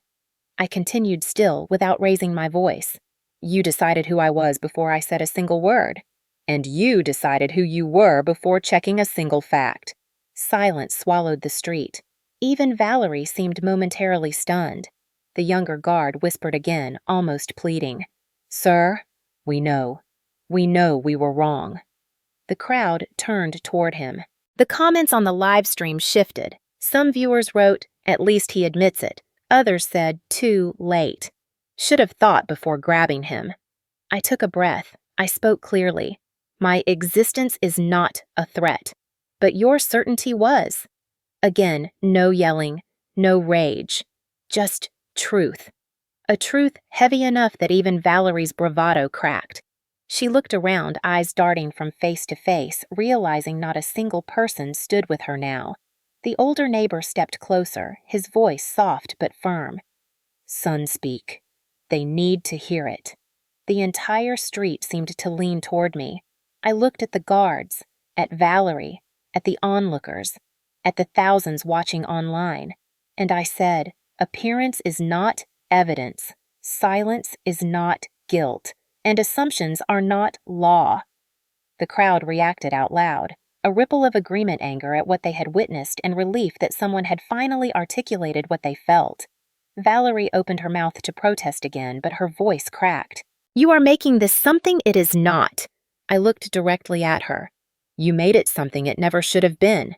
I continued still, without raising my voice. "You decided who I was before I said a single word. And you decided who you were before checking a single fact." Silence swallowed the street. Even Valerie seemed momentarily stunned. The younger guard whispered again, almost pleading, "Sir, we know. We know we were wrong." The crowd turned toward him. The comments on the live stream shifted. Some viewers wrote, "At least he admits it." Others said, "Too late. Should have thought before grabbing him." I took a breath. I spoke clearly. "My existence is not a threat, but your certainty was." Again, no yelling, no rage, just truth. A truth heavy enough that even Valerie's bravado cracked. She looked around, eyes darting from face to face, realizing not a single person stood with her now. The older neighbor stepped closer, his voice soft but firm. "Son, speak. They need to hear it." The entire street seemed to lean toward me. I looked at the guards, at Valerie, at the onlookers, at the thousands watching online, and I said, "Appearance is not evidence. Silence is not guilt. And assumptions are not law." The crowd reacted out loud, a ripple of agreement, anger at what they had witnessed, and relief that someone had finally articulated what they felt. Valerie opened her mouth to protest again, but her voice cracked. "You are making this something it is not." I looked directly at her. "You made it something it never should have been."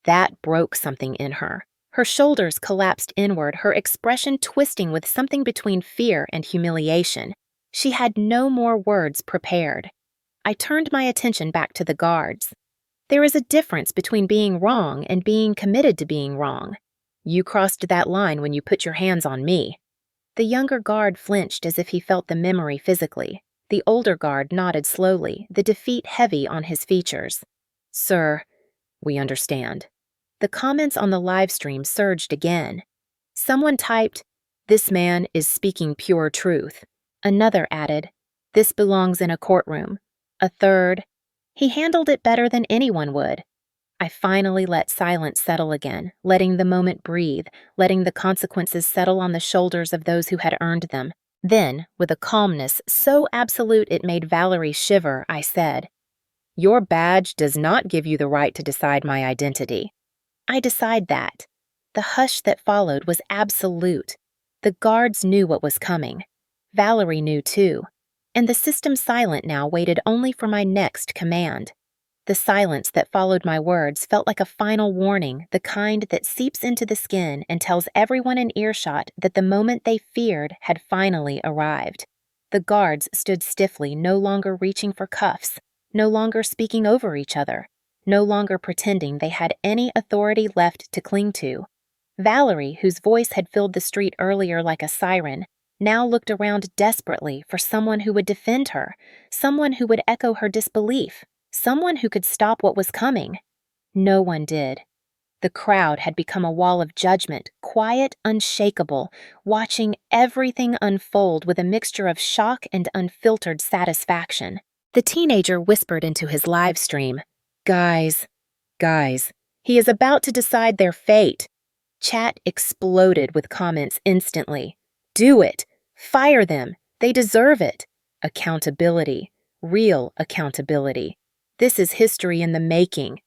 That broke something in her. Her shoulders collapsed inward, her expression twisting with something between fear and humiliation. She had no more words prepared. I turned my attention back to the guards. There is a difference between being wrong and being committed to being wrong. You crossed that line when you put your hands on me. The younger guard flinched as if he felt the memory physically. The older guard nodded slowly, the defeat heavy on his features. "Sir, we understand. The comments on the live stream surged again. Someone typed, "This man is speaking pure truth." Another added, "This belongs in a courtroom." A third, "He handled it better than anyone would." I finally let silence settle again, letting the moment breathe, letting the consequences settle on the shoulders of those who had earned them. Then, with a calmness so absolute it made Valerie shiver, I said, "Your badge does not give you the right to decide my identity." I decide that. The hush that followed was absolute. The guards knew what was coming. Valerie knew too. And the system silent now waited only for my next command. The silence that followed my words felt like a final warning, the kind that seeps into the skin and tells everyone in earshot that the moment they feared had finally arrived. The guards stood stiffly, no longer reaching for cuffs, no longer speaking over each other, no longer pretending they had any authority left to cling to. Valerie, whose voice had filled the street earlier like a siren, now looked around desperately for someone who would defend her, someone who would echo her disbelief, someone who could stop what was coming. No one did. The crowd had become a wall of judgment, quiet, unshakable, watching everything unfold with a mixture of shock and unfiltered satisfaction. The teenager whispered into his live stream, Guys, he is about to decide their fate." Chat exploded with comments instantly. "Do it! Fire them! They deserve it! Accountability. Real accountability. This is history in the making."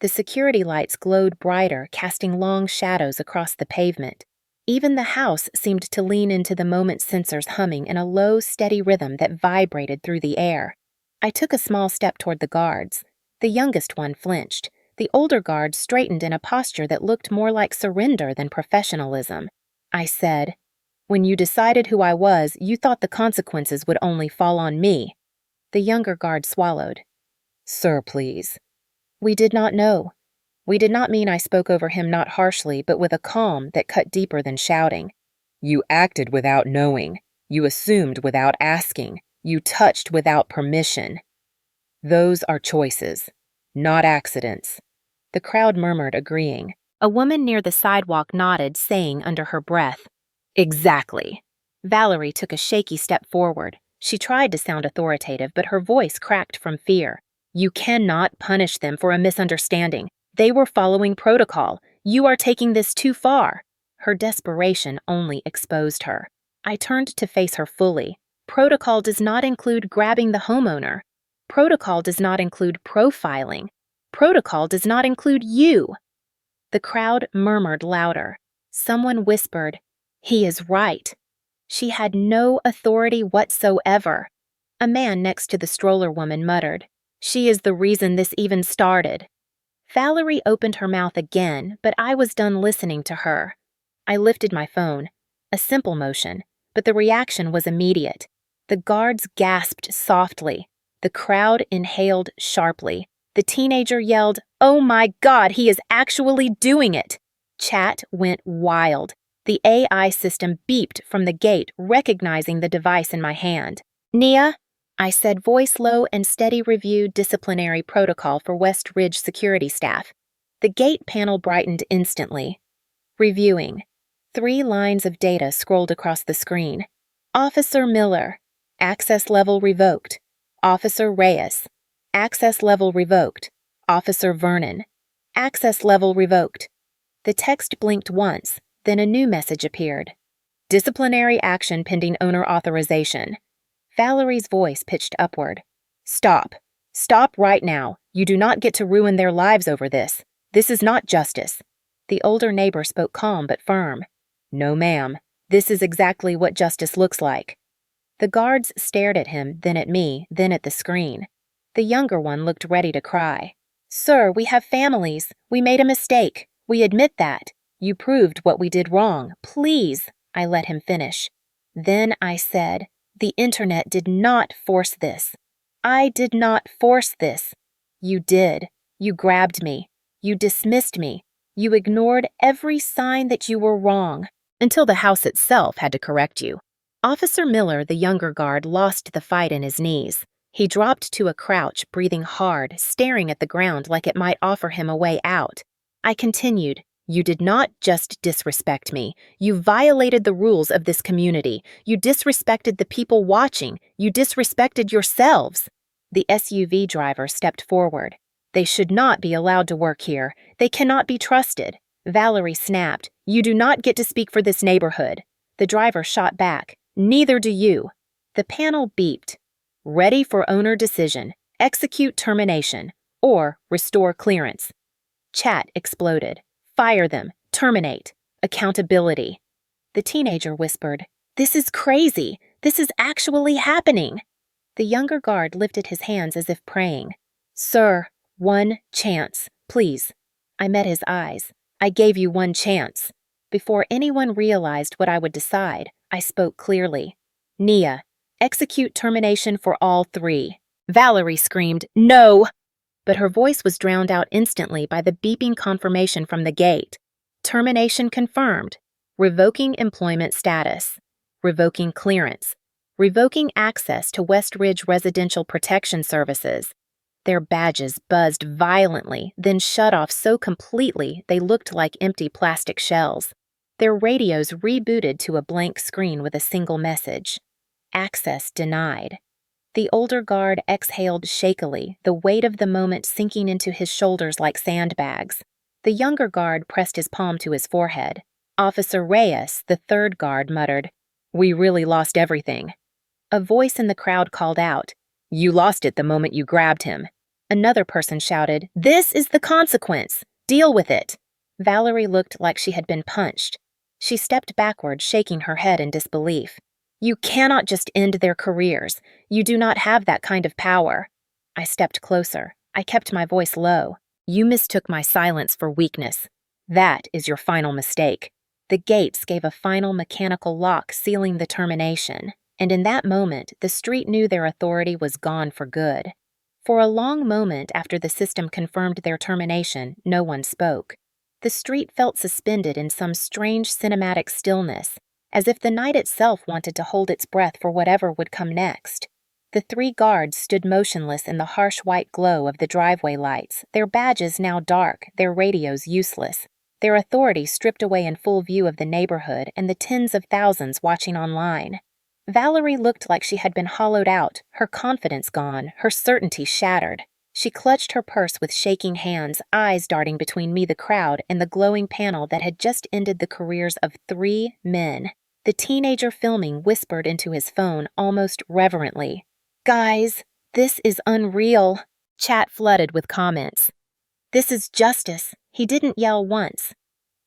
The security lights glowed brighter, casting long shadows across the pavement. Even the house seemed to lean into the moment's sensors, humming in a low, steady rhythm that vibrated through the air. I took a small step toward the guards. The youngest one flinched. The older guard straightened in a posture that looked more like surrender than professionalism. I said, "When you decided who I was, you thought the consequences would only fall on me." The younger guard swallowed. "Sir, please." "We did not know." We did not mean I spoke over him, not harshly, but with a calm that cut deeper than shouting. "You acted without knowing. You assumed without asking. You touched without permission. Those are choices, not accidents." The crowd murmured, agreeing. A woman near the sidewalk nodded, saying under her breath, "Exactly." Valerie took a shaky step forward. She tried to sound authoritative, but her voice cracked from fear. "You cannot punish them for a misunderstanding. They were following protocol. You are taking this too far." Her desperation only exposed her. I turned to face her fully. Protocol does not include grabbing the homeowner. Protocol does not include profiling. Protocol does not include you. The crowd murmured louder. Someone whispered, "He is right." She had no authority whatsoever. A man next to the stroller woman muttered, "She is the reason this even started." Valerie opened her mouth again, but I was done listening to her. I lifted my phone. A simple motion, but the reaction was immediate. The guards gasped softly. The crowd inhaled sharply. The teenager yelled, "Oh my God, he is actually doing it!" Chat went wild. The AI system beeped from the gate, recognizing the device in my hand. "Nia," I said, voice low and steady, reviewed disciplinary protocol for West Ridge security staff. The gate panel brightened instantly. Reviewing. 3 lines of data scrolled across the screen. Officer Miller. Access level revoked. Officer Reyes. Access level revoked. Officer Vernon. Access level revoked. The text blinked once, then a new message appeared. Disciplinary action pending owner authorization. Valerie's voice pitched upward. "Stop. Stop right now. You do not get to ruin their lives over this. This is not justice." The older neighbor spoke calm but firm. "No, ma'am. This is exactly what justice looks like." The guards stared at him, then at me, then at the screen. The younger one looked ready to cry. "Sir, we have families. We made a mistake. We admit that. You proved what we did wrong. Please." I let him finish. Then I said, "The internet did not force this. I did not force this. You did. You grabbed me. You dismissed me. You ignored every sign that you were wrong, until the house itself had to correct you." Officer Miller, the younger guard, lost the fight in his knees. He dropped to a crouch, breathing hard, staring at the ground like it might offer him a way out. I continued, "You did not just disrespect me. You violated the rules of this community. You disrespected the people watching. You disrespected yourselves." The SUV driver stepped forward. "They should not be allowed to work here. They cannot be trusted." Valerie snapped, "You do not get to speak for this neighborhood." The driver shot back, "Neither do you." The panel beeped. "Ready for owner decision. Execute termination. Or restore clearance." Chat exploded. "Fire them. Terminate. Accountability." The teenager whispered, "This is crazy. This is actually happening." The younger guard lifted his hands as if praying. "Sir, one chance, please." I met his eyes. "I gave you one chance." Before anyone realized what I would decide, I spoke clearly. "Nia, execute termination for all three." Valerie screamed, "No!" But her voice was drowned out instantly by the beeping confirmation from the gate. Termination confirmed. Revoking employment status. Revoking clearance. Revoking access to West Ridge Residential Protection Services. Their badges buzzed violently, then shut off so completely they looked like empty plastic shells. Their radios rebooted to a blank screen with a single message. Access denied. The older guard exhaled shakily, the weight of the moment sinking into his shoulders like sandbags. The younger guard pressed his palm to his forehead. Officer Reyes, the third guard, muttered, "We really lost everything." A voice in the crowd called out, "You lost it the moment you grabbed him." Another person shouted, "This is the consequence. Deal with it." Valerie looked like she had been punched. She stepped backward, shaking her head in disbelief. "You cannot just end their careers. You do not have that kind of power." I stepped closer. I kept my voice low. "You mistook my silence for weakness. That is your final mistake." The gates gave a final mechanical lock sealing the termination, and in that moment, the street knew their authority was gone for good. For a long moment after the system confirmed their termination, no one spoke. The street felt suspended in some strange cinematic stillness, as if the night itself wanted to hold its breath for whatever would come next. The three guards stood motionless in the harsh white glow of the driveway lights, their badges now dark, their radios useless, their authority stripped away in full view of the neighborhood and the tens of thousands watching online. Valerie looked like she had been hollowed out, her confidence gone, her certainty shattered. She clutched her purse with shaking hands, eyes darting between me, the crowd, and the glowing panel that had just ended the careers of 3 men. The teenager filming whispered into his phone almost reverently, "Guys, this is unreal." Chat flooded with comments. "This is justice." He didn't yell once.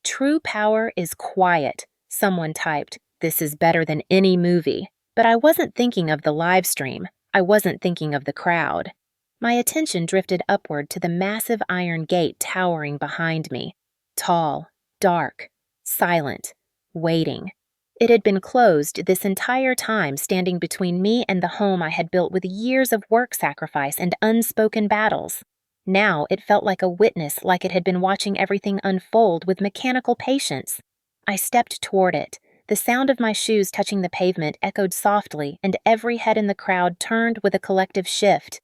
"True power is quiet," someone typed. "This is better than any movie." But I wasn't thinking of the live stream. I wasn't thinking of the crowd. My attention drifted upward to the massive iron gate towering behind me. Tall, dark, silent, waiting. It had been closed this entire time, standing between me and the home I had built with years of work sacrifice and unspoken battles. Now it felt like a witness, like it had been watching everything unfold with mechanical patience. I stepped toward it. The sound of my shoes touching the pavement echoed softly, and every head in the crowd turned with a collective shift.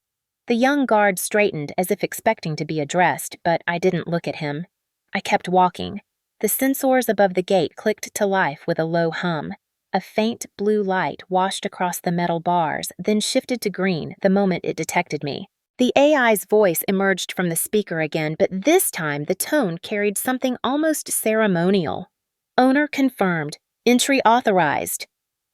The young guard straightened as if expecting to be addressed, but I didn't look at him. I kept walking. The sensors above the gate clicked to life with a low hum. A faint blue light washed across the metal bars, then shifted to green the moment it detected me. The AI's voice emerged from the speaker again, but this time the tone carried something almost ceremonial. "Owner confirmed. Entry authorized."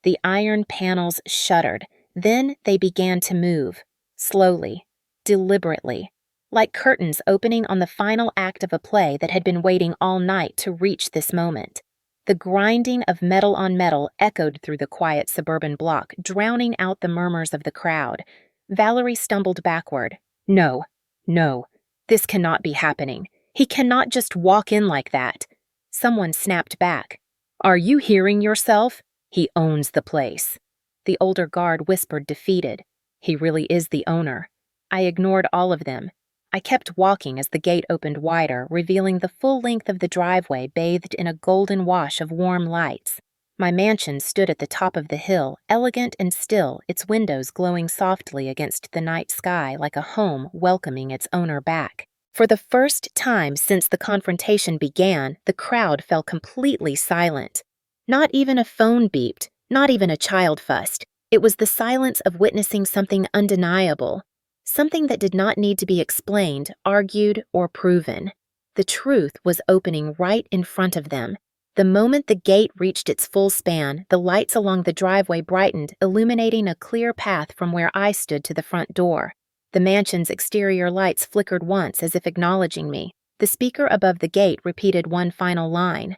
The iron panels shuddered. Then they began to move. Slowly, deliberately, like curtains opening on the final act of a play that had been waiting all night to reach this moment. The grinding of metal on metal echoed through the quiet suburban block, drowning out the murmurs of the crowd. Valerie stumbled backward. No, this cannot be happening. He cannot just walk in like that." Someone snapped back. "Are you hearing yourself? He owns the place." The older guard whispered, defeated. "He really is the owner." I ignored all of them. I kept walking as the gate opened wider, revealing the full length of the driveway bathed in a golden wash of warm lights. My mansion stood at the top of the hill, elegant and still, its windows glowing softly against the night sky like a home welcoming its owner back. For the first time since the confrontation began, the crowd fell completely silent. Not even a phone beeped, not even a child fussed. It was the silence of witnessing something undeniable, something that did not need to be explained, argued, or proven. The truth was opening right in front of them. The moment the gate reached its full span, the lights along the driveway brightened, illuminating a clear path from where I stood to the front door. The mansion's exterior lights flickered once as if acknowledging me. The speaker above the gate repeated one final line.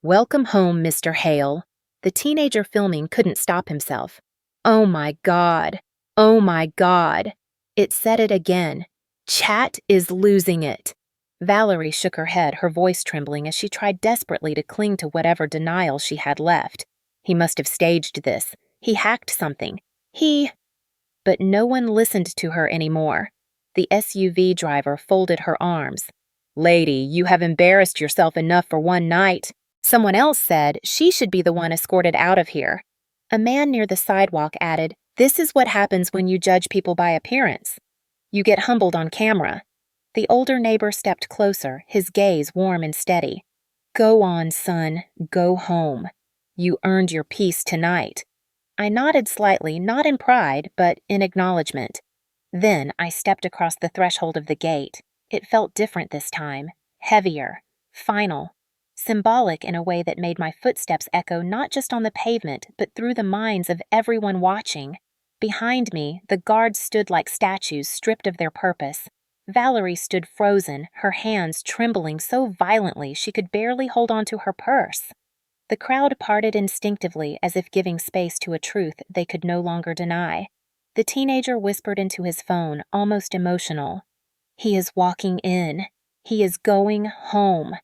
"Welcome home, Mr. Hale." The teenager filming couldn't stop himself. "Oh my God. Oh my God." It said it again. "Chat is losing it." Valerie shook her head, her voice trembling as she tried desperately to cling to whatever denial she had left. He must have staged this. He hacked something. But no one listened to her anymore. The SUV driver folded her arms. "Lady, you have embarrassed yourself enough for one night." Someone else said she should be the one escorted out of here. A man near the sidewalk added, "This is what happens when you judge people by appearance. You get humbled on camera." The older neighbor stepped closer, his gaze warm and steady. "Go on, son. Go home. You earned your peace tonight." I nodded slightly, not in pride, but in acknowledgement. Then I stepped across the threshold of the gate. It felt different this time, heavier, final, symbolic in a way that made my footsteps echo not just on the pavement, but through the minds of everyone watching. Behind me, the guards stood like statues stripped of their purpose. Valerie stood frozen, her hands trembling so violently she could barely hold on to her purse. The crowd parted instinctively as if giving space to a truth they could no longer deny. The teenager whispered into his phone, almost emotional. "He is walking in. He is going home.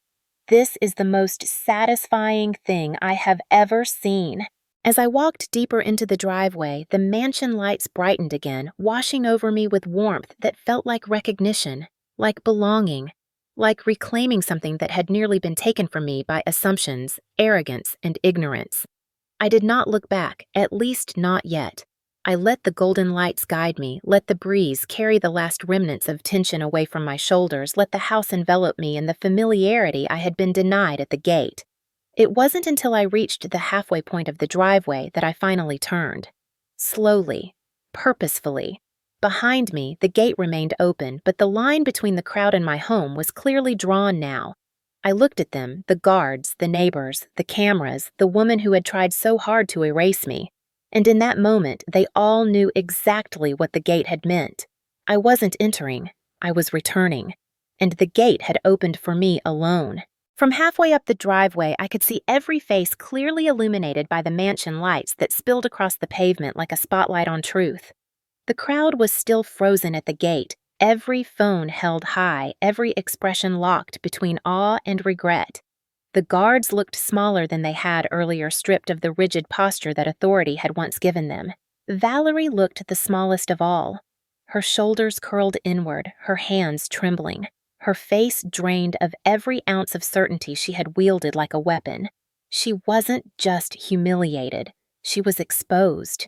This is the most satisfying thing I have ever seen." As I walked deeper into the driveway, the mansion lights brightened again, washing over me with warmth that felt like recognition, like belonging. Like reclaiming something that had nearly been taken from me by assumptions, arrogance, and ignorance. I did not look back, at least not yet. I let the golden lights guide me, let the breeze carry the last remnants of tension away from my shoulders, let the house envelop me in the familiarity I had been denied at the gate. It wasn't until I reached the halfway point of the driveway that I finally turned. Slowly, purposefully. Behind me, the gate remained open, but the line between the crowd and my home was clearly drawn now. I looked at them, the guards, the neighbors, the cameras, the woman who had tried so hard to erase me. And in that moment, they all knew exactly what the gate had meant. I wasn't entering, I was returning. And the gate had opened for me alone. From halfway up the driveway, I could see every face clearly illuminated by the mansion lights that spilled across the pavement like a spotlight on truth. The crowd was still frozen at the gate, every phone held high, every expression locked between awe and regret. The guards looked smaller than they had earlier, stripped of the rigid posture that authority had once given them. Valerie looked the smallest of all. Her shoulders curled inward, her hands trembling, her face drained of every ounce of certainty she had wielded like a weapon. She wasn't just humiliated, she was exposed.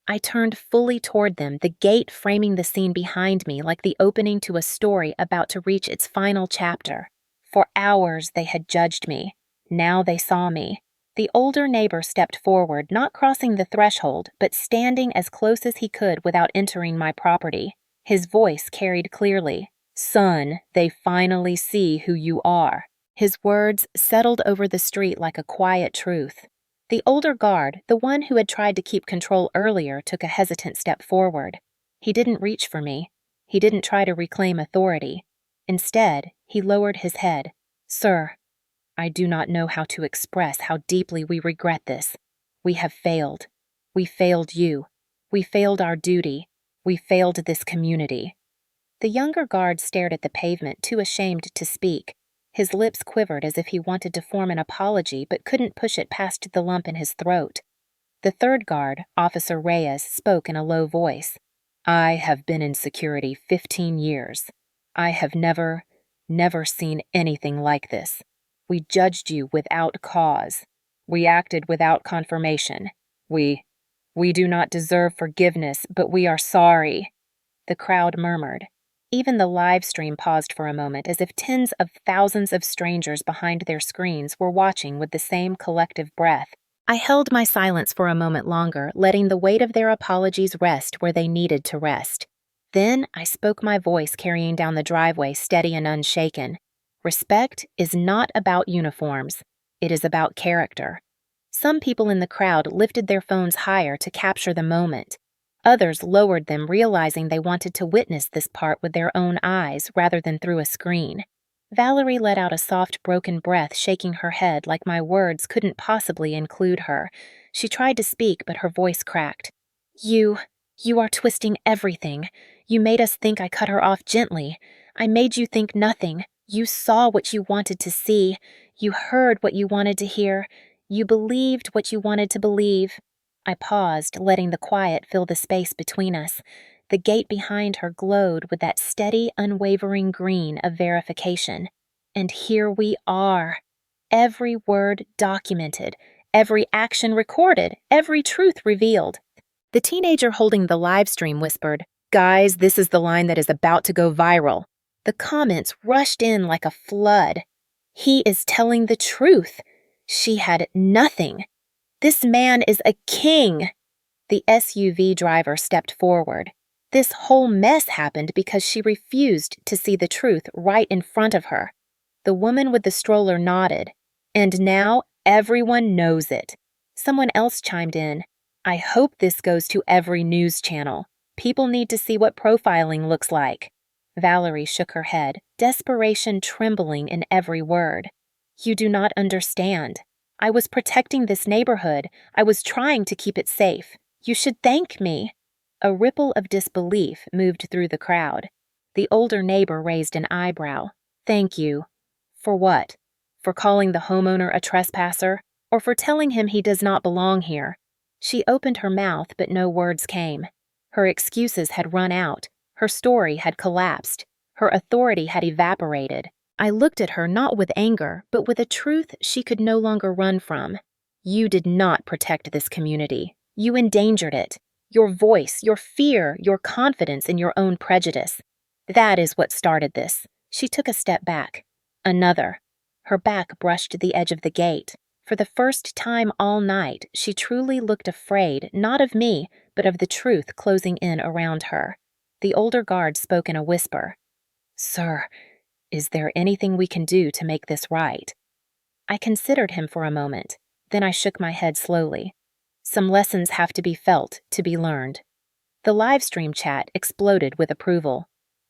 I turned fully toward them, the gate framing the scene behind me like the opening to a story about to reach its final chapter. For hours they had judged me. Now they saw me. The older neighbor stepped forward, not crossing the threshold, but standing as close as he could without entering my property. His voice carried clearly. "Son, they finally see who you are." His words settled over the street like a quiet truth. The older guard, the one who had tried to keep control earlier, took a hesitant step forward. He didn't reach for me. He didn't try to reclaim authority. Instead, he lowered his head. "Sir, I do not know how to express how deeply we regret this. We have failed. We failed you. We failed our duty. We failed this community." The younger guard stared at the pavement, too ashamed to speak. His lips quivered as if he wanted to form an apology but couldn't push it past the lump in his throat. The third guard, Officer Reyes, spoke in a low voice. "I have been in security 15 years. I have never seen anything like this. We judged you without cause. We acted without confirmation. We do not deserve forgiveness, but we are sorry." The crowd murmured. Even the live stream paused for a moment as if tens of thousands of strangers behind their screens were watching with the same collective breath. I held my silence for a moment longer, letting the weight of their apologies rest where they needed to rest. Then I spoke, my voice carrying down the driveway, steady and unshaken. Respect is not about uniforms. It is about character. Some people in the crowd lifted their phones higher to capture the moment. Others lowered them, realizing they wanted to witness this part with their own eyes rather than through a screen. Valerie let out a soft, broken breath, shaking her head like my words couldn't possibly include her. She tried to speak, but her voice cracked. You are twisting everything. You made us think I cut her off gently. I made you think nothing. You saw what you wanted to see. You heard what you wanted to hear. You believed what you wanted to believe. I paused, letting the quiet fill the space between us. The gate behind her glowed with that steady, unwavering green of verification. And here we are. Every word documented, every action recorded, every truth revealed. The teenager holding the live stream whispered, "Guys, this is the line that is about to go viral." The comments rushed in like a flood. He is telling the truth. She had nothing. This man is a king. The SUV driver stepped forward. This whole mess happened because she refused to see the truth right in front of her. The woman with the stroller nodded. And now everyone knows it. Someone else chimed in. I hope this goes to every news channel. People need to see what profiling looks like. Valerie shook her head, desperation trembling in every word. You do not understand. I was protecting this neighborhood. I was trying to keep it safe. You should thank me. A ripple of disbelief moved through the crowd. The older neighbor raised an eyebrow. Thank you. For what? For calling the homeowner a trespasser? Or for telling him he does not belong here? She opened her mouth, but no words came. Her excuses had run out. Her story had collapsed. Her authority had evaporated. I looked at her not with anger, but with a truth she could no longer run from. You did not protect this community. You endangered it. Your voice, your fear, your confidence in your own prejudice. That is what started this. She took a step back. Another. Her back brushed the edge of the gate. For the first time all night, she truly looked afraid, not of me, but of the truth closing in around her. The older guard spoke in a whisper. Sir, is there anything we can do to make this right? I considered him for a moment. Then I shook my head slowly. Some lessons have to be felt to be learned. The live stream chat exploded with approval.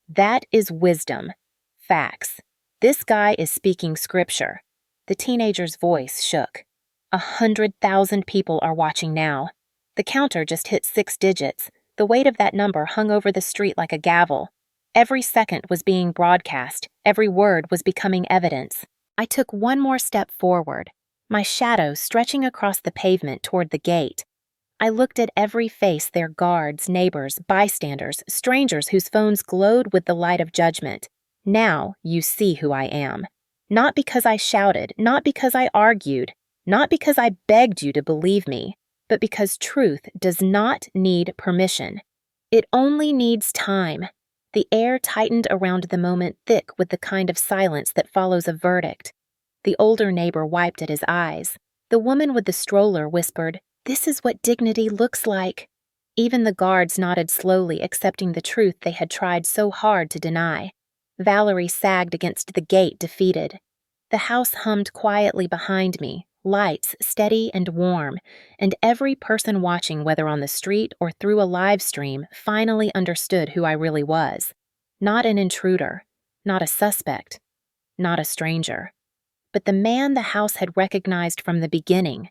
That is wisdom. Facts. This guy is speaking scripture. The teenager's voice shook. 100,000 people are watching now. The counter just hit 6 digits. The weight of that number hung over the street like a gavel. Every second was being broadcast. Every word was becoming evidence. I took one more step forward, my shadow stretching across the pavement toward the gate. I looked at every face there, guards, neighbors, bystanders, strangers whose phones glowed with the light of judgment. Now you see who I am. Not because I shouted, not because I argued, not because I begged you to believe me, but because truth does not need permission. It only needs time. The air tightened around the moment, thick with the kind of silence that follows a verdict. The older neighbor wiped at his eyes. The woman with the stroller whispered, "This is what dignity looks like." Even the guards nodded slowly, accepting the truth they had tried so hard to deny. Valerie sagged against the gate, defeated. The house hummed quietly behind me, lights steady and warm, and every person watching, whether on the street or through a live stream, finally understood who I really was. Not an intruder, not a suspect, not a stranger, but the man the house had recognized from the beginning,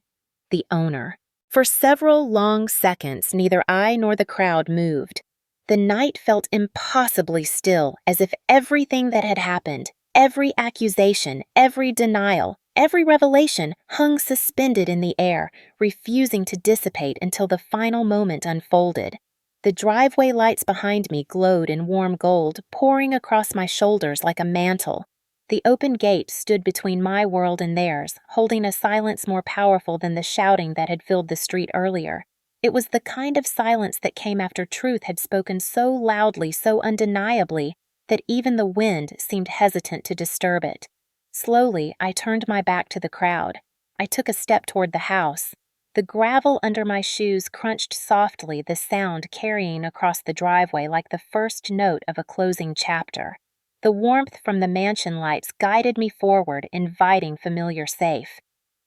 the owner. For several long seconds, neither I nor the crowd moved. The night felt impossibly still, as if everything that had happened, every accusation, every denial, every revelation hung suspended in the air, refusing to dissipate until the final moment unfolded. The driveway lights behind me glowed in warm gold, pouring across my shoulders like a mantle. The open gate stood between my world and theirs, holding a silence more powerful than the shouting that had filled the street earlier. It was the kind of silence that came after truth had spoken so loudly, so undeniably, that even the wind seemed hesitant to disturb it. Slowly, I turned my back to the crowd. I took a step toward the house. The gravel under my shoes crunched softly, the sound carrying across the driveway like the first note of a closing chapter. The warmth from the mansion lights guided me forward, inviting familiar safe.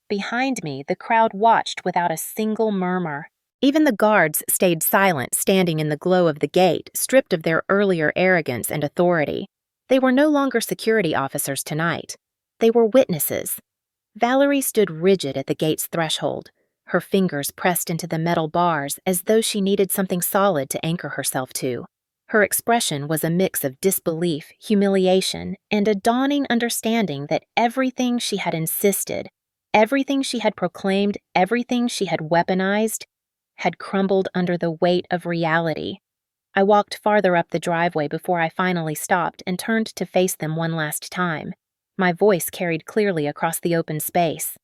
Behind me, the crowd watched without a single murmur. Even the guards stayed silent, standing in the glow of the gate, stripped of their earlier arrogance and authority. They were no longer security officers tonight. They were witnesses. Valerie stood rigid at the gate's threshold, her fingers pressed into the metal bars as though she needed something solid to anchor herself to. Her expression was a mix of disbelief, humiliation, and a dawning understanding that everything she had insisted, everything she had proclaimed, everything she had weaponized, had crumbled under the weight of reality. I walked farther up the driveway before I finally stopped and turned to face them one last time. My voice carried clearly across the open space.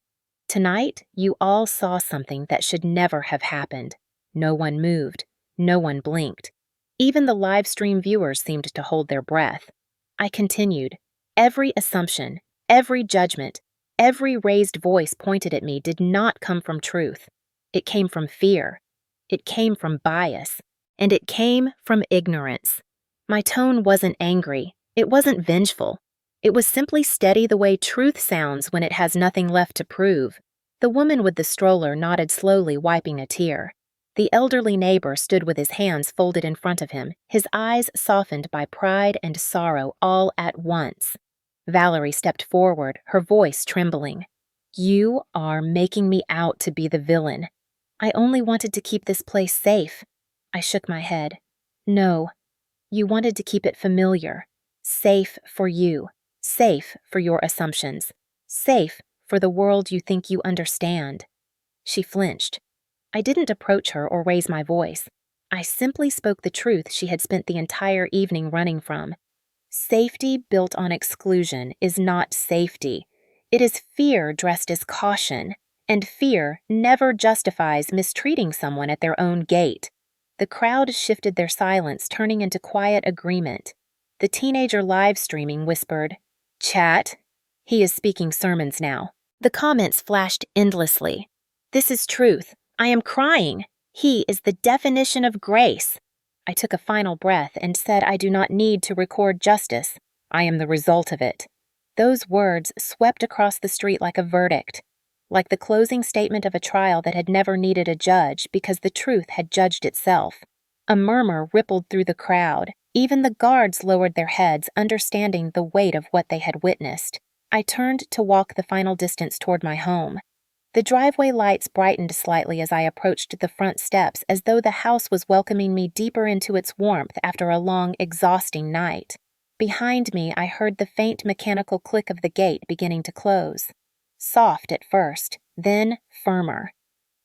Tonight, you all saw something that should never have happened. No one moved. No one blinked. Even the live stream viewers seemed to hold their breath. I continued. Every assumption, every judgment, every raised voice pointed at me did not come from truth. It came from fear. It came from bias. And it came from ignorance. My tone wasn't angry. It wasn't vengeful. It was simply steady the way truth sounds when it has nothing left to prove. The woman with the stroller nodded slowly, wiping a tear. The elderly neighbor stood with his hands folded in front of him, his eyes softened by pride and sorrow all at once. Valerie stepped forward, her voice trembling. "You are making me out to be the villain. I only wanted to keep this place safe." I shook my head. "No, you wanted to keep it familiar. Safe for you. Safe for your assumptions. Safe for the world you think you understand." She flinched. I didn't approach her or raise my voice. I simply spoke the truth she had spent the entire evening running from. Safety built on exclusion is not safety. It is fear dressed as caution, and fear never justifies mistreating someone at their own gate. The crowd shifted their silence, turning into quiet agreement. The teenager live streaming whispered, "Chat. He is speaking sermons now." The comments flashed endlessly. "This is truth. I am crying. He is the definition of grace." I took a final breath and said I do not need to record justice. I am the result of it. Those words swept across the street like a verdict, like the closing statement of a trial that had never needed a judge because the truth had judged itself. A murmur rippled through the crowd. Even the guards lowered their heads, understanding the weight of what they had witnessed. I turned to walk the final distance toward my home. The driveway lights brightened slightly as I approached the front steps, as though the house was welcoming me deeper into its warmth after a long, exhausting night. Behind me, I heard the faint mechanical click of the gate beginning to close. Soft at first, then firmer.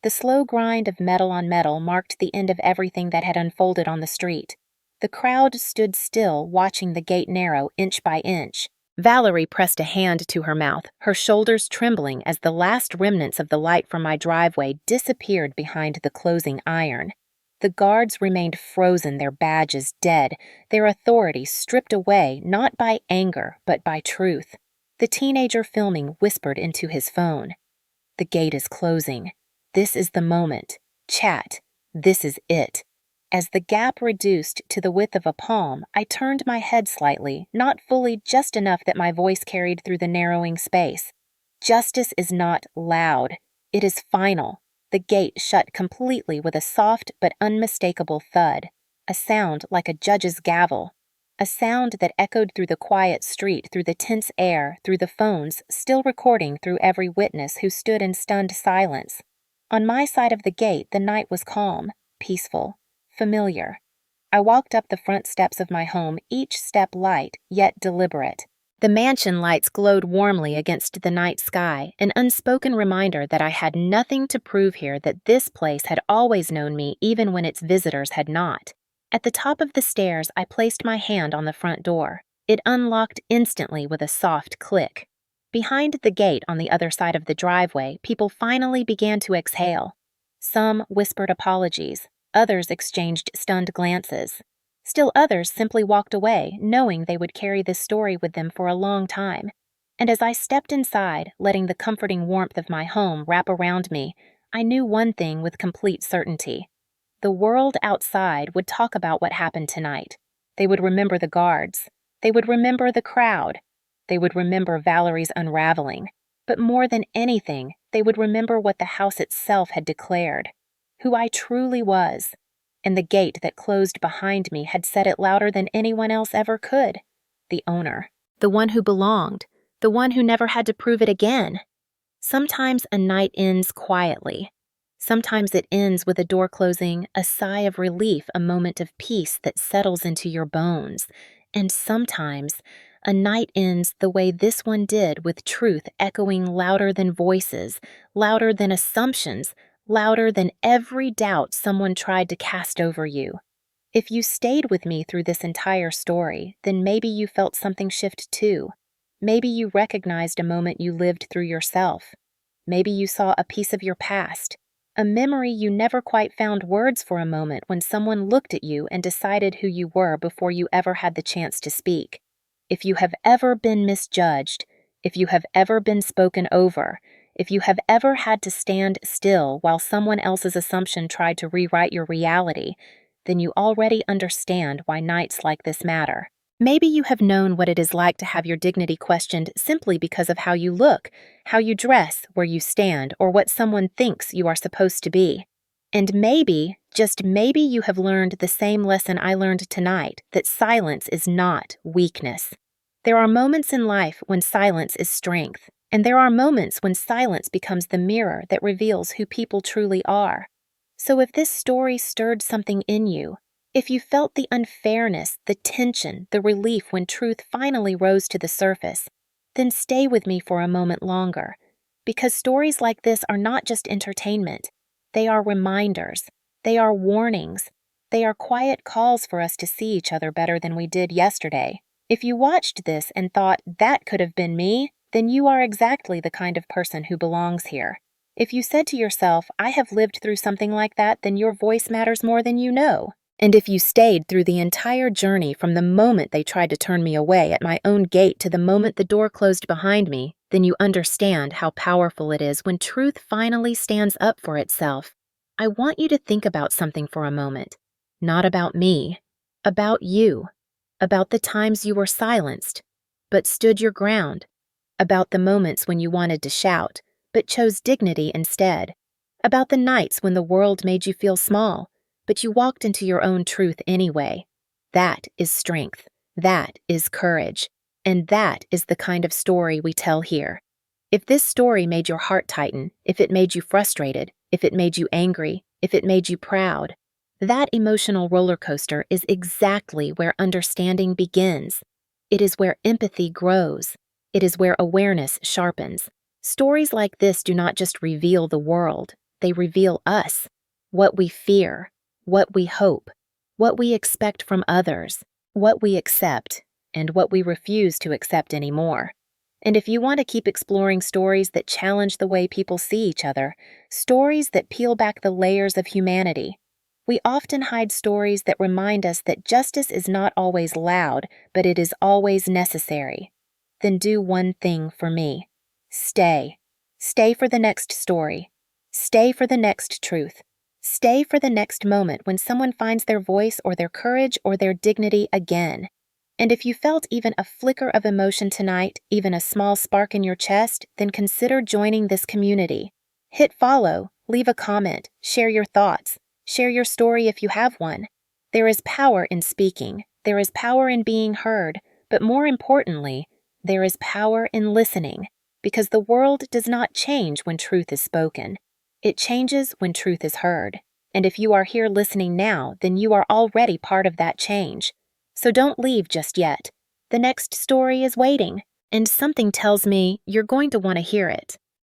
The slow grind of metal on metal marked the end of everything that had unfolded on the street. The crowd stood still, watching the gate narrow inch by inch. Valerie pressed a hand to her mouth, her shoulders trembling as the last remnants of the light from my driveway disappeared behind the closing iron. The guards remained frozen, their badges dead, their authority stripped away not by anger but by truth. The teenager filming whispered into his phone, "The gate is closing. This is the moment. Chat. This is it." As the gap reduced to the width of a palm, I turned my head slightly, not fully, just enough that my voice carried through the narrowing space. Justice is not loud. It is final. The gate shut completely with a soft but unmistakable thud, a sound like a judge's gavel, a sound that echoed through the quiet street, through the tense air, through the phones, still recording through every witness who stood in stunned silence. On my side of the gate, the night was calm, peaceful, familiar. I walked up the front steps of my home, each step light, yet deliberate. The mansion lights glowed warmly against the night sky, an unspoken reminder that I had nothing to prove here, that this place had always known me even when its visitors had not. At the top of the stairs, I placed my hand on the front door. It unlocked instantly with a soft click. Behind the gate on the other side of the driveway, people finally began to exhale. Some whispered apologies. Others exchanged stunned glances. Still others simply walked away, knowing they would carry this story with them for a long time. And as I stepped inside, letting the comforting warmth of my home wrap around me, I knew one thing with complete certainty. The world outside would talk about what happened tonight. They would remember the guards. They would remember the crowd. They would remember Valerie's unraveling. But more than anything, they would remember what the house itself had declared, who I truly was. And the gate that closed behind me had said it louder than anyone else ever could. The owner. The one who belonged. The one who never had to prove it again. Sometimes a night ends quietly. Sometimes it ends with a door closing, a sigh of relief, a moment of peace that settles into your bones. And sometimes a night ends the way this one did, with truth echoing louder than voices, louder than assumptions, louder than every doubt someone tried to cast over you. If you stayed with me through this entire story, then maybe you felt something shift too. Maybe you recognized a moment you lived through yourself. Maybe you saw a piece of your past, a memory you never quite found words for a moment when someone looked at you and decided who you were before you ever had the chance to speak. If you have ever been misjudged, if you have ever been spoken over, if you have ever had to stand still while someone else's assumption tried to rewrite your reality, then you already understand why nights like this matter. Maybe you have known what it is like to have your dignity questioned simply because of how you look, how you dress, where you stand, or what someone thinks you are supposed to be. And maybe, just maybe, you have learned the same lesson I learned tonight, that silence is not weakness. There are moments in life when silence is strength, and there are moments when silence becomes the mirror that reveals who people truly are. So if this story stirred something in you, if you felt the unfairness, the tension, the relief when truth finally rose to the surface, then stay with me for a moment longer, because stories like this are not just entertainment. They are reminders. They are warnings. They are quiet calls for us to see each other better than we did yesterday. If you watched this and thought, that could have been me, then you are exactly the kind of person who belongs here. If you said to yourself, I have lived through something like that, then your voice matters more than you know. And if you stayed through the entire journey from the moment they tried to turn me away at my own gate to the moment the door closed behind me, then you understand how powerful it is when truth finally stands up for itself. I want you to think about something for a moment. Not about me. About you. About the times you were silenced, but stood your ground. About the moments when you wanted to shout, but chose dignity instead. About the nights when the world made you feel small, but you walked into your own truth anyway. That is strength. That is courage. And that is the kind of story we tell here. If this story made your heart tighten, if it made you frustrated, if it made you angry, if it made you proud, that emotional roller coaster is exactly where understanding begins. It is where empathy grows. It is where awareness sharpens. Stories like this do not just reveal the world, they reveal us, what we fear, what we hope, what we expect from others, what we accept, and what we refuse to accept anymore. And if you want to keep exploring stories that challenge the way people see each other, stories that peel back the layers of humanity, we often hide stories that remind us that justice is not always loud, but it is always necessary. Then do one thing for me. Stay. Stay for the next story. Stay for the next truth. Stay for the next moment when someone finds their voice or their courage or their dignity again. And if you felt even a flicker of emotion tonight, even a small spark in your chest, then consider joining this community. Hit follow, leave a comment, share your thoughts, share your story if you have one. There is power in speaking, there is power in being heard, but more importantly, there is power in listening, because the world does not change when truth is spoken. It changes when truth is heard. And if you are here listening now, then you are already part of that change. So don't leave just yet. The next story is waiting, and something tells me you're going to want to hear it.